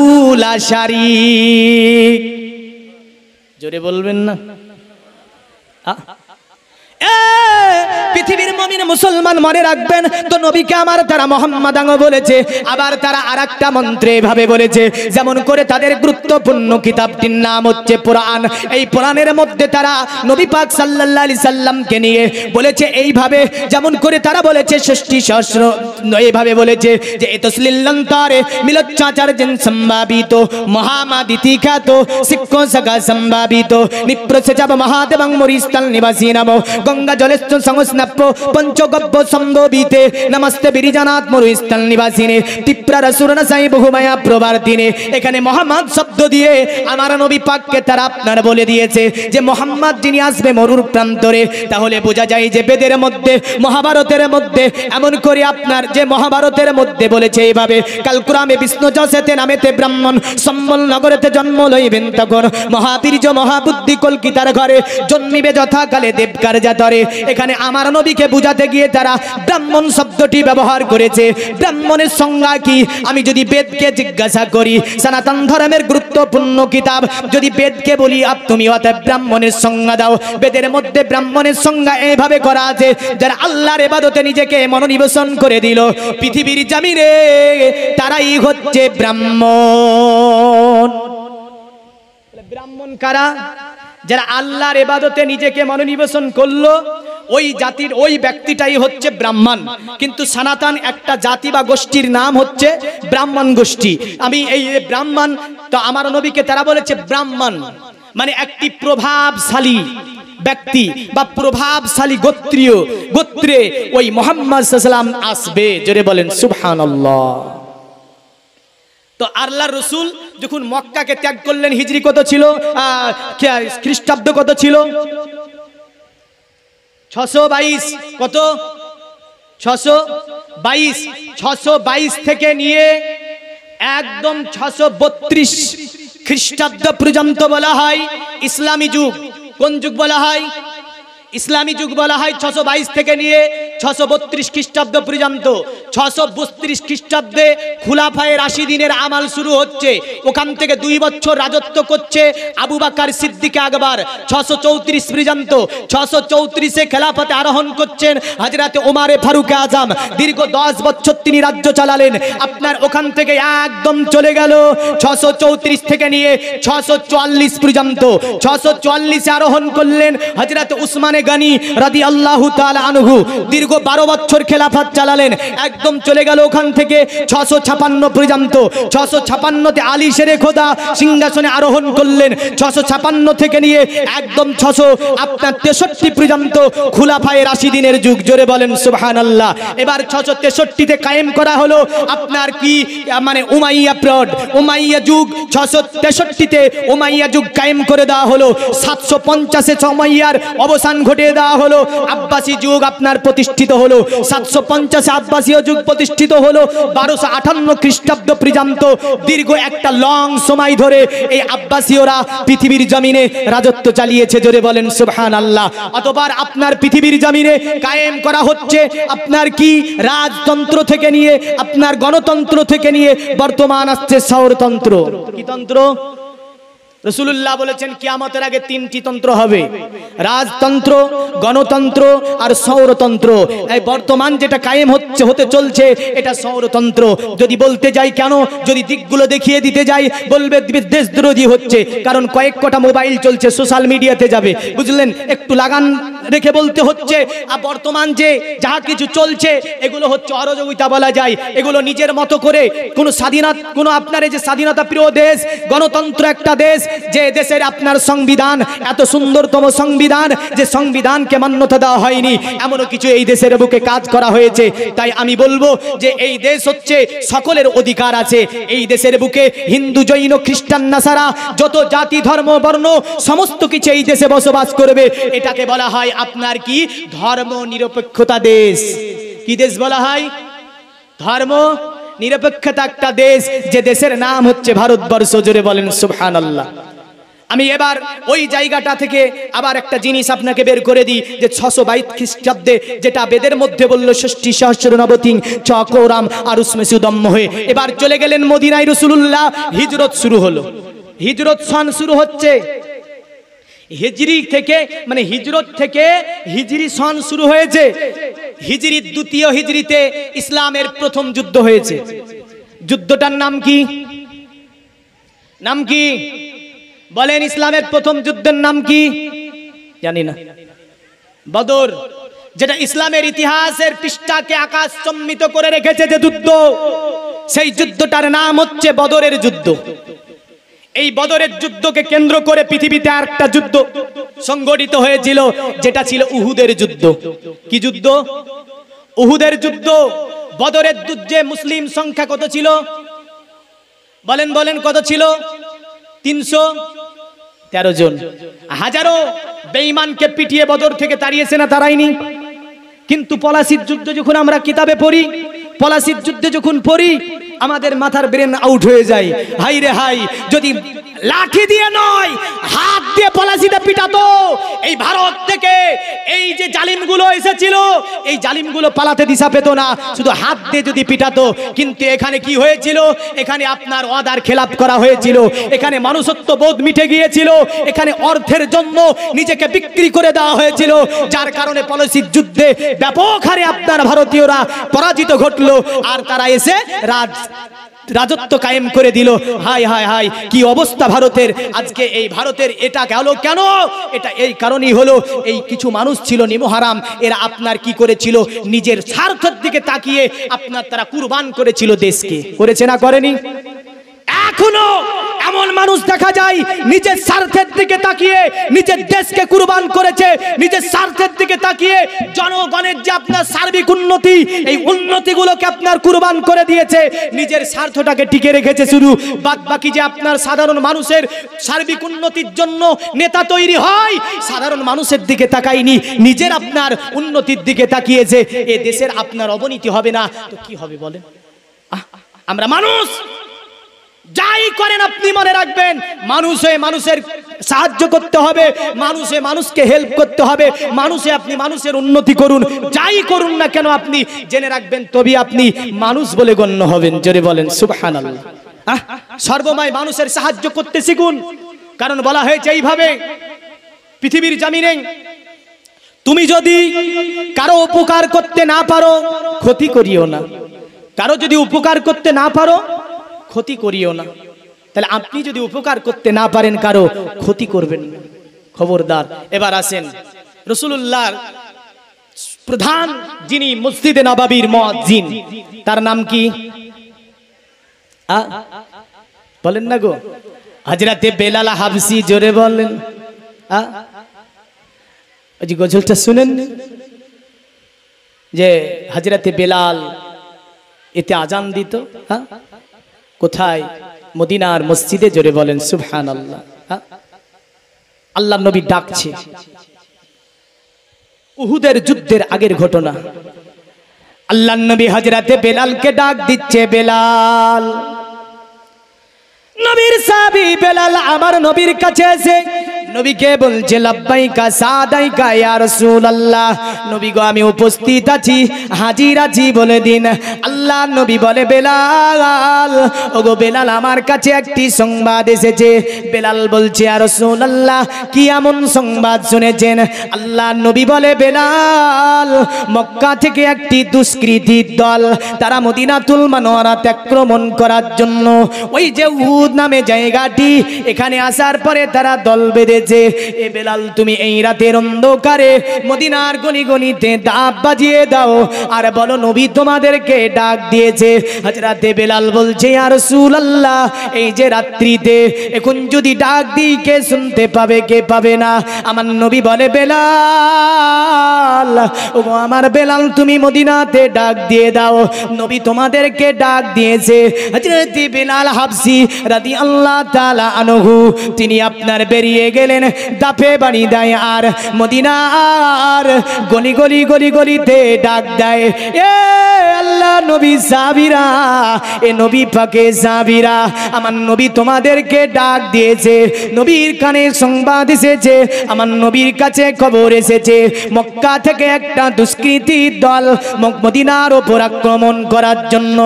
লা শারীক। জোরে বলবেন না? পৃথিবীর মুমিন মুসলমান মনে রাখবেন তো নবীকে আমার তারা মুহাম্মাদাং বলেছে। আবার তারা আরেকটা মন্ত্রে এভাবে বলেছে, যেমন করে তাদের গুরুত্বপূর্ণ কিতাবটির নাম হচ্ছে কোরআন। এই কোরআনের মধ্যে তারা নবী পাক সাল্লাল্লাহু আলাইহি সাল্লামকে নিয়ে বলেছে এইভাবে, যেমন করে তারা বলেছে ষষ্ঠী সহস্র এইভাবে বলেছে যে এতসলিল্লান্তারে মিলচ্চাচার্যেন সম্ভাবিত মহামাদিতি খ্যাত শিক্ষ সগা সম্ভাবিত নিপ্রসেচাব মহাদেবং মরিস্তাল নিবাসী নমো গঙ্গা জলেশ্চ সংস্নাপ্য পঞ্চগব্য সম্ভবিতে নমস্তে বিরিজানাথ মরুস্থান নিবাসিনে তিপ্রার সুরনা সাই বহুমায়া প্রবার্তিনে। এখানে মোহাম্মদ শব্দ দিয়ে আমার নবী পাককে তারা আপনার বলে দিয়েছে যে মোহাম্মদ যিনি আসবে মরুর প্রান্তরে। তাহলে বোঝা যায় যে বেদের মধ্যে মহাভারতের মধ্যে এমন করে আপনার যে মহাভারতের মধ্যে বলেছে এইভাবে কালকুরামে বিষ্ণু যশেতে নামেতে ব্রাহ্মণ সম্বল নগরেতে জন্ম লইবেন তখন মহাবীর্য মহাবুদ্ধি কলকিতার ঘরে জন্মিবে যথাকালে দেবকার জাতরে। এখানে আমার নবীকে বুঝাতে গিয়ে তারা ব্রাহ্মণ শব্দটি ব্যবহার করেছে। ব্রাহ্মণের সংজ্ঞা কি? আমি যদি বেদকে জিজ্ঞাসা করি, সনাতন ধর্মের গুরুত্বপূর্ণ কিতাব যদি বেদকে বলি তুমি অতএব ব্রাহ্মণের সংজ্ঞা দাও, বেদের মধ্যে ব্রাহ্মণের সংজ্ঞা এইভাবে করা আছে যারা আল্লাহর ইবাদতে নিজেকে মনোনিবেশন করে দিল পৃথিবীর জমিনে তারাই হচ্ছে ব্রাহ্মণ। ব্রাহ্মণ কারা? যারা আল্লাহর ইবাদতে নিজেকে মনোনিবেশন করলো ওই জাতির ওই ব্যক্তিটাই হচ্ছে ব্রাহ্মণ। কিন্তু সনাতন একটা জাতি বা গোষ্ঠীর নাম হচ্ছে ব্রাহ্মণ গোষ্ঠী। আমি এই ব্রাহ্মণ তো আমার নবীকে তারা বলেছে ব্রাহ্মণ মানে একটি প্রভাবশালী ব্যক্তি বা প্রভাবশালী গোত্রে ওই মুহাম্মদ সাল্লাল্লাহু আলাইহি ওয়াসাল্লাম আসবে। জোরে বলেন সুবহানাল্লাহ। তো আল্লাহর রাসূল যখন মক্কাকে ত্যাগ করলেন হিজরি কত ছিল, খ্রিস্টাব্দ কত ছিল? 622। কত? 622। 622 থেকে নিয়ে একদম 632 খ্রিস্টাব্দ পর্যন্ত বলা হয় ইসলামী যুগ। কোন যুগ বলা হয়? ইসলামী যুগ বলা হয়। 622 থেকে নিয়ে 632 খ্রিস্টাব্দ পর্যন্ত। 632 খ্রিস্টাব্দে খুলাফায়ে রাশিদিনের আমাল শুরু হচ্ছে। ওখান থেকে 2 বছর রাজত্ব করছে আবু বকর সিদ্দিক আকবর। 634 পর্যন্ত। 634-এ খেলাফতে আরোহণ করছেন হযরত ওমর ফারুক আজম। দীর্ঘ 10 বছর তিনি রাজ্য চালালেন। আপনার ওখান থেকে একদম চলে গেল 634 থেকে নিয়ে 644 পর্যন্ত। 644-এ আরোহণ করলেন হযরত উসমান গানি রাদিয়াল্লাহু তাআলা আনহু দীর্ঘ 12 বছর খেলাফত চালালেন, একদম চলে গেল ওখান থেকে 656 পর্যন্ত। 656তে আলী শেরে খোদা সিংহাসনে আরোহণ করলেন। 656 থেকে নিয়ে একদম 663 পর্যন্ত খুলাফায়ে রাশিদিনের যুগ, জোরে বলেন সুবহানাল্লাহ। এবার 663তে কায়েম করা হলো আপনার কি মানে উমাইয়া পিরিয়ড, উমাইয়া যুগ। 663তে উমাইয়া যুগ কায়েম করে দেওয়া হলো। 750-এ উমাইয়ার অবসান ঘটিয়ে দেওয়া হলো। আব্বাসী যুগ আপনার প্রতিষ্ঠিত হলো। 750-এ আব্বাসীয় যুগ প্রতিষ্ঠিত হলো। 1258 খ্রিস্টাব্দ পর্যন্ত দীর্ঘ একটা লং সময় ধরে এই আব্বাসীয়রা পৃথিবীর জমিনে রাজত্ব চালিয়েছে, জোরে বলেন সুবহানাল্লাহ। অতঃপর আপনার পৃথিবীর জমিনে কায়েম করা হচ্ছে আপনার কি রাজতন্ত্র থেকে নিয়ে আপনার গণতন্ত্র থেকে নিয়ে বর্তমান আসছে সৌরতন্ত্র। কি তন্ত্র? রাসূলুল্লাহ বলেছেন কিয়ামতের আগে 3টি তন্ত্র হবে, রাজতন্ত্র, গণতন্ত্র আর সৌরতন্ত্র। এই বর্তমান যেটা কায়েম হতে চলছে এটা সৌরতন্ত্র। যদি বলতে যাই কেন, যদি দিকগুলো দেখিয়ে দিতে যাই বলবে দেশদ্রোহী হচ্ছে, কারণ কয়েক কটা মোবাইল চলছে, সোশ্যাল মিডিয়াতে যাবে, বুঝলেন, একটু লাগান রেখে বলতে হচ্ছে। আর বর্তমান যে যা কিছু চলছে এগুলো হচ্ছে অরাজকতা বলা যায়। এগুলো নিজের মতো করে কোনো স্বাধীনতা, কোনো আপনার এই যে স্বাধীনতা প্রিয় দেশ, গণতন্ত্র একটা দেশ, যে দেশের আপনার সংবিধান এত সুন্দরতম সংবিধান, যে সংবিধানকে মান্যতা দেওয়া হয়নি, এমনও কিছু এই দেশের বুকে কাজ করা হয়েছে। তাই আমি বলবো যে এই দেশ হচ্ছে সকলের অধিকার আছে। এই দেশের বুকে হিন্দু, জৈন, খ্রিস্টান, নাসারা যত জাতি, ধর্ম, বর্ণ সমস্ত কিছু এই দেশে বসবাস করবে। এটাকে বলা হয় আপনার কি ধর্ম নিরপেক্ষতা দেশ। কি দেশ বলা হয়? ধর্ম নিরপেক্ষতা একটা দেশ, যে দেশের নাম হচ্ছে ভারতবর্ষ, জোরে বলেন সুবহানাল্লাহ। আমি এবার ওই জায়গাটা থেকে আবার একটা জিনিস আপনাকে বের করে দিই, যে 622 খ্রিস্টাব্দে যেটা বেদের মধ্যে বললো ষষ্ঠী সহস্র নবতিং চকোরাম আরুষ্মেসুদম্ম হয়ে এবার চলে গেলেন মদিনায় রাসূলুল্লাহ। হিজরত শুরু হলো, হিজরত সন শুরু হচ্ছে হিজরি থেকে, মানে হিজরত থেকে হিজরি সন শুরু হয়েছে। হিজরির দ্বিতীয় হিজরিতে ইসলামের প্রথম যুদ্ধ হয়েছে। যুদ্ধটার নাম কি? নাম কি বলেন? ইসলামের প্রথম যুদ্ধের নাম কি? জানি না। বদর, যেটা ইসলামের ইতিহাসের পৃষ্ঠাকে আকাশচম্বিত করে রেখেছে যে যুদ্ধ, সেই যুদ্ধটার নাম হচ্ছে বদরের যুদ্ধ। এই বদরের যুদ্ধকে কেন্দ্র করে পৃথিবীতে আরেকটা যুদ্ধ সংগঠিত হয়েছিল, যেটা ছিল উহুদের যুদ্ধ। কি যুদ্ধ? উহুদের যুদ্ধ। বদরের যুদ্ধে মুসলিম সংখ্যা কত ছিল? বলেন বলেন, কত ছিল? 313 জন। হাজারো বেঈমানকে পিটিয়ে বদর থেকে তাড়িয়েছে না তারাইনি? কিন্তু পলাশির যুদ্ধ যখন আমরা কিতাবে পড়ি, পলাশির যুদ্ধে যখন পড়ি, আমাদের মাথার ব্রেন আউট হয়ে যায়। হাই রে হাই, যদি লাঠি দিয়ে নয় হাত দিয়ে পলাশিতে পিটাতো, এই ভারত থেকে এই যে জালিমগুলো এসেছিল, এই জালিমগুলো পালাতে দিশা পেত না, শুধু হাত দিয়ে যদি পিটাতো। কিন্তু এখানে কি হয়েছিল? এখানে আপনার ওয়াদার খেলাপ করা হয়েছিল, এখানে মানুষত্ব বোধ মিটে গিয়েছিল, এখানে অর্থের জন্য নিজেকে বিক্রি করে দেওয়া হয়েছিল, যার কারণে পলাশির যুদ্ধে ব্যাপক হারে আপনার ভারতীয়রা পরাজিত ঘটলো, আর তারা এসে রাজত্ব কায়েম করে দিল। হাই হাই হাই, কি অবস্থা ভারতের আজকে। এই ভারতের এটা গেল কেন? এটা এই কারণেই হলো, এই কিছু মানুষ ছিল নিমহারাম, এরা আপনার কি করেছিল? নিজের স্বার্থের দিকে তাকিয়ে আপনার তারা কুরবান করেছিল দেশকে। করেছে না করেনি? এখনো এমন মানুষ দেখা যায় নিজের স্বার্থের দিকে তাকিয়ে নিজের দেশকে কুরবান করেছে, নিজের স্বার্থের দিকে তাকিয়ে জনগণের যে আপনার সার্বিক উন্নতি, এই উন্নতিগুলোকে আপনার কুরবান করে দিয়েছে, নিজের স্বার্থটাকে টিকে রেখেছে শুধু। বাদ বাকি যে আপনার সাধারণ মানুষের সার্বিক উন্নতির জন্য নেতা তৈরি হয়, সাধারণ মানুষের দিকে তাকায়নি, নিজের আপনার উন্নতির দিকে তাকিয়েছে। এ দেশের আপনার অবনতি হবে না তো কি হবে বলেন? আমরা মানুষ, যাই করেন আপনি মনে রাখবেন, মানুষে মানুষের সাহায্য করতে হবে, মানুষে মানুষকে হেল্প করতে হবে, মানুষে আপনি মানুষের উন্নতি করুন। যাই করুন না কেন আপনি জেনে রাখবেন, তবে আপনি মানুষ বলে গণ্য হবেন। জোরে বলেন সুবহানাল্লাহ। সর্বময় মানুষের সাহায্য করতে শিখুন, কারণ বলা হয়েছে এইভাবে পৃথিবীর জমিনে তুমি যদি কারো উপকার করতে না পারো, ক্ষতি করিও না। কারো যদি উপকার করতে না পারো, ক্ষতি করিও না। তাহলে আপনি যদি উপকার করতে না পারেন, কারো ক্ষতি করবেন না, খবরদার। এবার আসেন, রাসূলুল্লাহর প্রধান যিনি মসজিদে নববীর মুয়াজ্জিন, তার নাম কি? বলেন না গো, হযরতে বেলাল হাবশী। জোরে বলেন। ওই যে গজলটা শুনেন যে হযরতে বেলাল এতে আজান দিত। কোথায়? মদিনার মসজিদে। জোরে বলেন সুবহানাল্লাহ। আল্লাহর নবী ডাকছে, উহুদের যুদ্ধের আগের ঘটনা। আল্লাহর নবী হযরতে বেলালকে ডাক দিচ্ছে, বেলাল। নবীর সাহাবী বেলাল আমার নবীর কাছে এসে নবীকে বলছে, লাব্বাইকা সাদাইকা ইয়া রাসূলুল্লাহ। নবী গো, আমি উপস্থিত আছি, হাজির আছি, বলে দিন। আল্লাহর নবী বলে, বেলাল, ওগো বেলাল, আমার কাছে একটি সংবাদ এসেছে। বেলাল বলছে, ইয়া রাসূলুল্লাহ, কি এমন সংবাদ শুনেছেন? আল্লাহর নবী বলে, বেলাল, মক্কা থেকে একটি দুষ্কৃতীর দল তারা মদিনাতুল মুনাওয়ারাতে আক্রমণ করার জন্য ওই যে উহুদ নামে জায়গাটি, এখানে আসার পরে তারা দল বেঁধে। এ বেলাল, তুমি এই রাতের অন্ধকারে মদিনার গলি গলিতে দাপ বাজিয়ে দাও আর বলো নবী তোমাদেরকে ডাক দিয়েছে। হযরতে বেলাল বলছে, ইয়া রাসূলুল্লাহ, এই যে রাত্রিতে এখন যদি ডাক দিই, কে শুনতে পাবে, কে পাবে না? আমার নবী বলে, বেলাল, ও আমার বেলাল, তুমি মদিনাতে ডাক দিয়ে দাও, নবী তোমাদেরকে ডাক দিয়েছে। হযরতে বেলাল হাবশী রাদিয়াল্লাহু তাআলা আনহু তিনি আপনার বেরিয়ে গেলেন, দাপে বাড়ি দেয় আর মদিনার গলি গলি গলি গলিতে ডাক দেয়, এ আল্লাহ নবী সাহাবীরা, এ নবী পাকে সাহাবীরা, আমার নবী তোমাদেরকে ডাক দিয়েছে। নবীর কানে সংবাদ এসেছে, আমার নবীর কাছে খবর এসেছে, মক্কা থেকে একটা দুষ্কৃতীর দল মদিনার ওপর আক্রমণ করার জন্য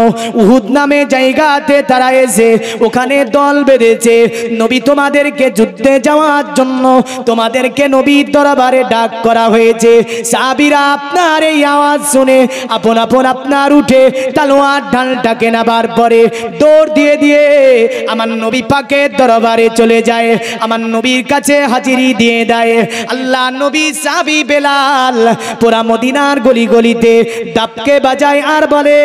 উহুদ নামে জায়গাতে তারা এসে ওখানে দল বেঁধেছে। নবী তোমাদেরকে যুদ্ধে যাওয়ার জন্য তোমাদেরকে নবীর দরবারে ডাক করা হয়েছে। সাহাবীরা আপনার এই আওয়াজ শুনে আপন আপন আপনার উঠে তলোয়ার ঢালটাকে নেবার পরে দৌড় দিয়ে দিয়ে আমার নবী পাকের দরবারে চলে যায়, আমার নবীর কাছে হাজিরি দিয়ে দেয়। আল্লাহ নবী সাহাবী বেলাল পুরা মদিনার গলি গলিতে ডাবকে বাজায় আর বলে,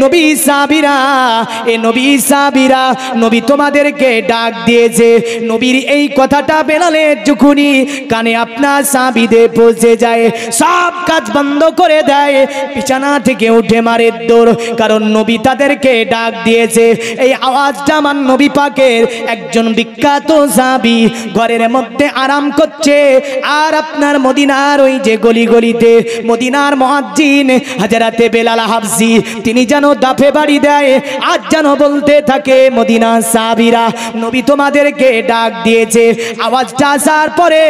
নবী সাহাবীরা, এ নবী সাহাবীরা, নবী তোমাদেরকে ডাক দিয়েছে। নবীর এই কথাটা বেলালের যখনই কানে আপনার সাহাবীদের পৌঁছে যায়, সব কাজ বন্ধ করে দেয়, বিছানা থেকে উঠে মারে দৌড়, কারণ নবী তাদেরকে ডাক দিয়েছে। এই আওয়াজটা আমার নবী পাকের একজন বিখ্যাত সাহাবী ঘরের মধ্যে আরাম করছে, আর আপনার মদিনার ওই যে গলি গলিতে মদিনার মুয়াজ্জিন হযরতে বেলাল হাবশী তিনি যেন দাফে বাড়ি দেয়, আজ যেন বলতে থাকে, মদিনার সাহাবীরা, নবী তোমাদেরকে ডাক দিয়েছে। আওয়াজটা আসার পরে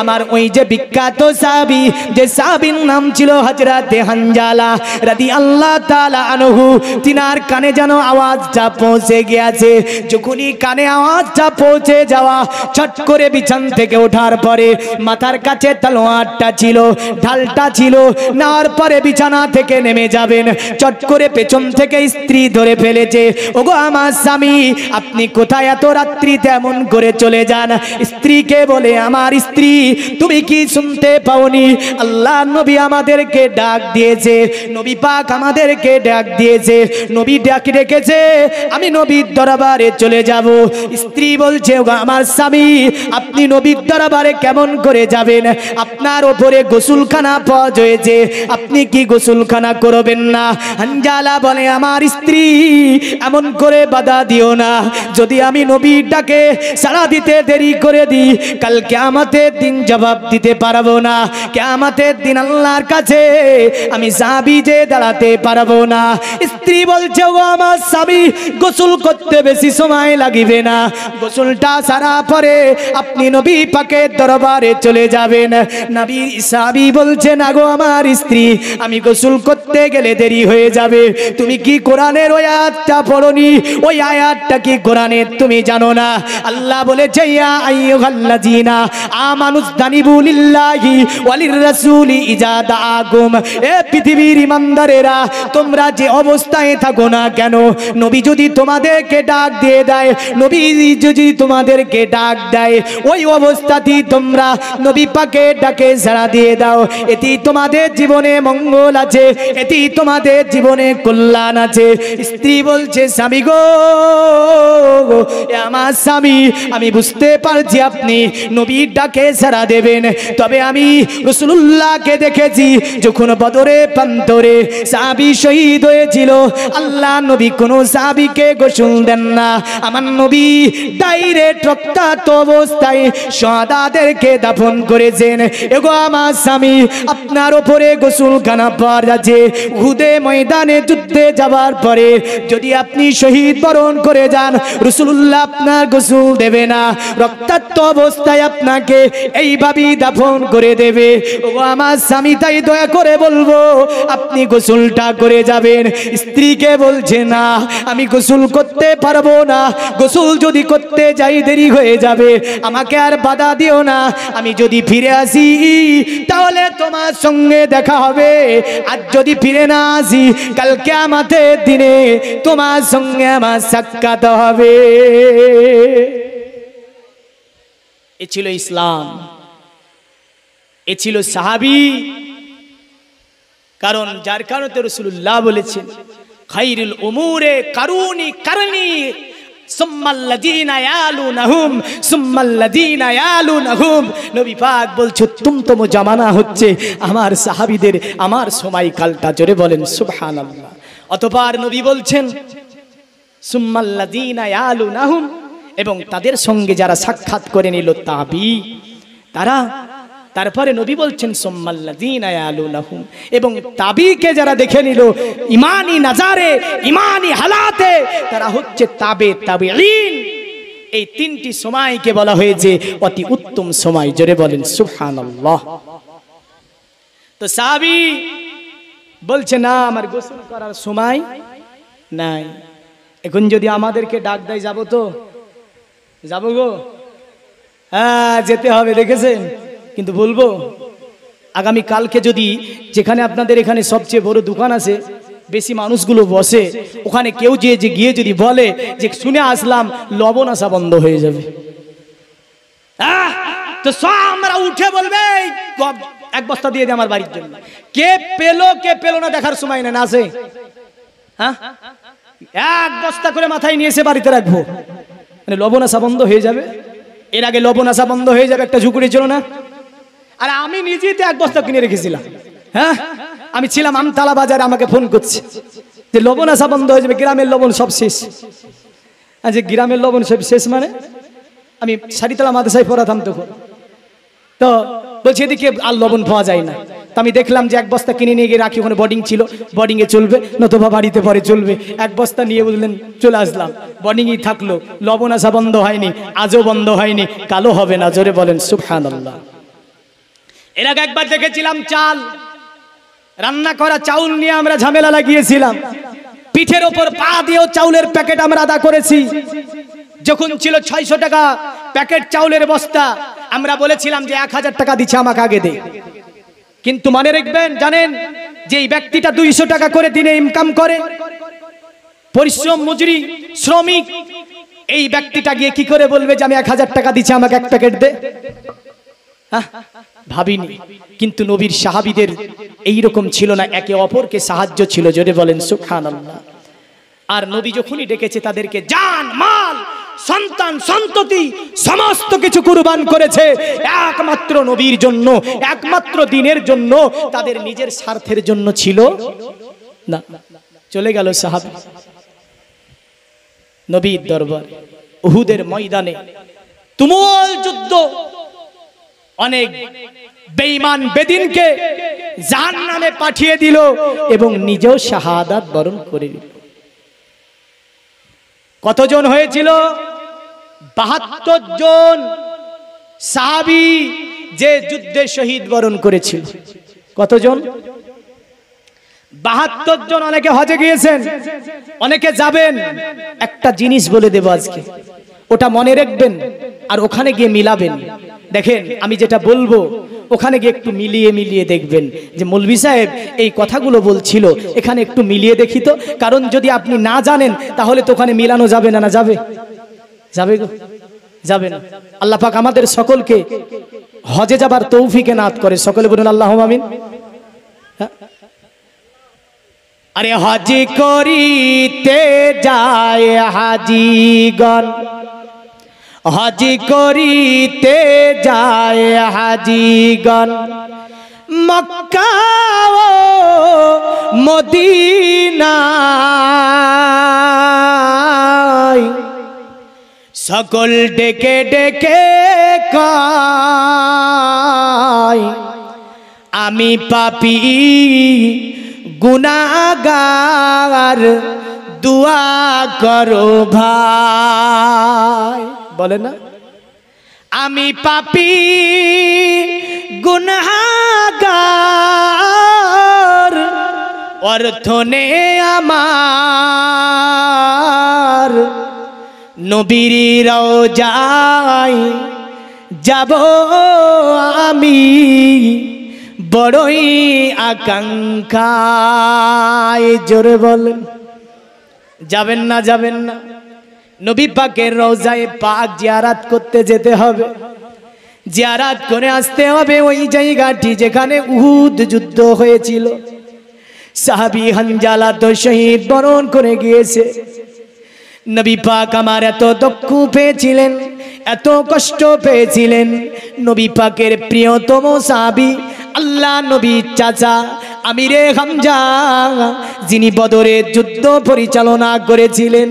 আমার ওই যে বিখ্যাত সাহাবী, যে সাহাবীর নাম ছিল হযরতে হানজালা রাদিয়াল্লাহু তাআলা আনহু, তিনার কানে যেন আওয়াজটা পৌঁছে গিয়েছে। যখনই কানে আওয়াজটা পৌঁছে যাওয়া, চট করে বিছান থেকে ওঠার পরে মাথার কাছে তলোয়ারটা ছিল, ঢালটা ছিল, নেওয়ার পরে বিছানা থেকে নেমে যাবেন, চট করে পেছন থেকে স্ত্রী ধরে ফেলেছে। ওগো আমার স্বামী, আপনি কোথায় এত রাত্রিতে এমন করে চলে যান? স্ত্রীকে বলে, আমার স্ত্রী, তুমি কি শুনতে পাওনি? আল্লাহ নবী আমাদেরকে ডাক দিয়েছে, নবী পাক আমাদেরকে ডাক দিয়েছে, নবী ডাক রেখেছে, আমি নবীর দরবারে চলে যাব। স্ত্রী বলছে, ওগো আমার স্বামী, আপনি নবীর দরবারে কেমন করে যাবেন? আপনার ওপরে গোসলখানা ফরজ হয়েছে, আপনি কি গোসলখানা করবেন না? হানজালা বলে, আমার স্ত্রী, এমন করে বাধা দিও না, যদি আমি নবীর ডাকে সাড়া দিতে দেরি করে দিই, কাল কিয়ামতের দিন জবাব দিতে পারবো না, কিয়ামতের দিন আল্লাহর কাছে আমি সাহাবী যে দাঁড়াতে পারবো না। স্ত্রী বলছে, ও আমার স্বামী, গোসল করতে বেশি সময় লাগিবে না, গোসলটা সারা পরে আপনি নবী পাকের দরবারে চলে যাবেন। নবী সাহাবী বলছে, না গো আমার স্ত্রী, আমি গোসল করতে গেলে দেরি হয়ে যাবে। তুমি কি কোরআনের ওই আয়াতটা পড়নি? ওই আয়াতটা কি কোরআনের তুমি জানো না? আল্লাহ বলেছে, ইয়া আইয়ুহাল্লাযীনা আমানুস্তানিবু লিল্লাহি ওয়ালির রাসূলি ইজা দাআকুম, এ পৃথিবীর ইমানদার পরিবারেরা তোমরা যে অবস্থায় থাকো না কেন, নবী যদি তোমাদেরকে ডাক দিয়ে দেয়, নবী যদি তোমাদেরকে ডাক দেয়, ওই অবস্থাতেই তোমরা নবী পাকের ডাকে সাড়া দিয়ে দাও। এটি তোমাদের জীবনে মঙ্গল আছে, এটি তোমাদের জীবনে কল্যাণ আছে। স্ত্রী বলছে, স্বামী গো, আমার স্বামী, আমি বুঝতে পারছি আপনি নবীর ডাকে সাড়া দেবেন, তবে আমি রাসূলুল্লাহকে দেখেছি যখন বদরে প্রান্তরে সাহাবী শহীদ হয়েছিল, আল্লাহ নবী কোনো সাহাবীকে গোসল দেন না, আমার নবী ডাইরেক্ট রক্তাক্ত অবস্থায় শাহাদাদেরকে দাফন করেছেন। এগো আমার স্বামী, আপনার উপরে গোসলখানা পাওয়া যাচ্ছে। উহুদে ময়দানে যুদ্ধে যাবার পরে যদি আপনি শহীদ বরণ করে যান, রাসূলুল্লাহ আপনার গোসল দেবে না, রক্তাক্ত অবস্থায় আপনাকে এইভাবেই দাফন করে দেবে। ও আমার স্বামী, তাই দয়া করে বলবো আপনি গোসলটা করে যাবেন। স্ত্রীকে বলছে, না আমি গোসল করতে পারবো না, গোসল যদি করতে যাই দেরি হয়ে যাবে, আমাকে আর বাধা দিও না, আমি যদি ফিরে আসি তাহলে তোমার সঙ্গে দেখা হবে, আর যদি ফিরে না আসি কাল কিয়ামতের দিনে তোমার সঙ্গে আমার সাক্ষাৎ হবে। এ ছিল ইসলাম, এ ছিল সাহাবী। কারণ যার কারণে তো রাসূলুল্লাহ বলেছেন, খায়রুল উমুরে কারুনি কারনি সুম্মাল্লাযীনা ইয়ালুনহুম সুম্মাল্লাযীনা ইয়ালুনহুম। নবী পাক বলছে উত্তমতম জামানা হচ্ছে আমার সাহাবীদের, আমার সময়কালটা। জোরে বলেন সুবহানাল্লাহ। অতঃপর নবী বলছেন সুম্মাল্লাযীনা ইয়ালুনহুম, এবং তাদের সঙ্গে যারা সাক্ষাৎ করে নিল তাবি, তারা, তারপরে নবী বলছেন সুম্মাল্লাযীনা ইয়ালুনহুম, এবং তাবিকে যারা দেখে নিল ইমানি নাজারে, ইমানি হালাতে, তারা হচ্ছে তাবে তাবিঈন। এই তিনটি সময়কে বলা হয়েছে অতি উত্তম সময়। জোরে বলেন সুবহানাল্লাহ। তো সাহাবী বলছে, না আমার গোসল করার সময় নাই, এখন যদি আমাদেরকে ডাক দেয় যাব তো যাবো গো, হ্যাঁ যেতে হবে, দেখেছেন, কিন্তু বলবো আগামী কালকে যদি যেখানে আপনাদের এখানে সবচেয়ে বড় দোকান আছে, বেশি মানুষগুলো বসে, ওখানে কেউ যে গিয়ে যদি বলে যে শুনে আসলাম লবণ আসা বন্ধ হয়ে যাবে, তো সব আমরা উঠে বলবে এক বস্তা দিয়ে দে আমার বাড়ির জন্য। কে পেলো না দেখার সময় না আছে, হ্যাঁ এক বস্তা করে মাথায় নিয়ে এসে বাড়িতে রাখবো, মানে লবণ আসা বন্ধ হয়ে যাবে। এর আগে লবণ আসা বন্ধ হয়ে যাবে একটা ঝুঁকুড়ি ছিল না, আর আমি নিজেই তো এক বস্তা কিনে রেখেছিলাম। হ্যাঁ আমি ছিলাম আমতলা বাজারে, আমাকে ফোন করছে যে লবণ আসা বন্ধ হয়ে যাবে, গ্রামের লবণ সব শেষ। আচ্ছা গ্রামের লবণ সব শেষ মানে? আমি সারিতলা মাদ্রাসায় পড়াতাম তখন, তো বলছি এদিকে আর লবণ পাওয়া যায় না। তো আমি দেখলাম যে এক বস্তা কিনে নিয়ে গিয়ে রাখি, ওখানে বোর্ডিং ছিল, বোর্ডিংয়ে চলবে, নতুবা বাড়িতে পরে চলবে। এক বস্তা নিয়ে বললেন চলে আসলাম, বোর্ডিংই থাকলো, লবণ আসা বন্ধ হয়নি, আজও বন্ধ হয়নি, কালো হবে না। জোরে বলেন সুবহানাল্লাহ। এর আগে একবার দেখেছিলাম চাল রান্না করা চাউল নিয়ে আমরা ঝামেলা লাগিয়েছিলাম, পিঠের ওপর পা দিয়েও চাউলের প্যাকেট আমরা আদা করেছি। যখন ছিল 600 টাকা প্যাকেট চাউলের বস্তা, আমরা বলেছিলাম যে 1000 টাকা দিচ্ছে আমাকে আগে দে। কিন্তু মনে রাখবেন, জানেন যে এই ব্যক্তিটা 200 টাকা করে দিনে ইনকাম করে, পরিশ্রম মজুরি শ্রমিক, এই ব্যক্তিটা গিয়ে কি করে বলবে যে আমি 1000 টাকা দিচ্ছি আমাকে এক প্যাকেট দে? ভাবিনি। কিন্তু নবীর সাহাবীদের এইরকম ছিল না, একে অপরকে সাহায্য ছিল। জোরে বলেন সুবহানাল্লাহ। আর নবী যখনই ডেকেছে তাদেরকে জান মাল সন্তান সন্ততি সমস্ত কিছু কুরবান করেছে একমাত্র নবীর জন্য, একমাত্র দিনের জন্য, তাদের নিজের স্বার্থের জন্য ছিল না। চলে গেল সাহাবী নবীর দরবারে, উহুদের ময়দানে তুমুল যুদ্ধ, অনেক বেঈমান বেদিনকে জাহান্নামে পাঠিয়ে দিল এবং নিজেও শাহাদাত বরণ করে দিল। কতজন হয়েছিল? 72 জন সাহাবী যে যুদ্ধে শহীদ বরণ করেছিল। কতজন? 72 জন। অনেকে হজে গিয়েছেন, অনেকে যাবেন। একটা জিনিস বলে দেব আজকে, ওটা মনে রাখবেন আর ওখানে গিয়ে মিলাবেন। দেখেন আমি যেটা বলবো ওখানে গিয়ে একটু মিলিয়ে মিলিয়ে দেখবেন যে মৌলভী সাহেব এই কথাগুলো বলছিল, এখানে একটু মিলিয়ে দেখি তো। কারণ যদি আপনি না জানেন তাহলে তো ওখানে মিলানো যাবে না। না যাবে? যাবে গো? যাবে না। আল্লাহ পাক আমাদের সকলকে হজে যাবার তৌফিক এনায়েত করে। সকলে বলুন আল্লাহুম্মা আমিন। আরে হজ করিতে যায় হাজিগণ, হজ করিতে যায় হাজিগণ, মক্কা ও মদিনায় সকল ডেকে ডেকে কয় আমি পাপী গুনাহগার, দুআ করো ভাই। বলে না আমি পাপী গুনাহগার, অর্থ নে আমার নবীর রওজায় যাব আমি বড়ই আকাঙ্ক্ষায়। জোরে বলেন যাবেন না? যাবেন না? নবী পাকের রওজায়ে পাক জিয়ারত করতে যেতে হবে, জিয়ারত করে আসতে হবে ওই জায়গাটি যেখানে উহুদ যুদ্ধ হয়েছিল। সাহাবী হানজালা তো শহীদ বরণ করে গিয়েছে। নবী পাক আমার এত দুঃখ পেয়েছিলেন, এত কষ্ট পেয়েছিলেন। নবী পাকের প্রিয়তম সাহাবী আল্লাহ নবীর চাচা আমিরে হামজা, যিনি বদরের যুদ্ধ পরিচালনা করেছিলেন,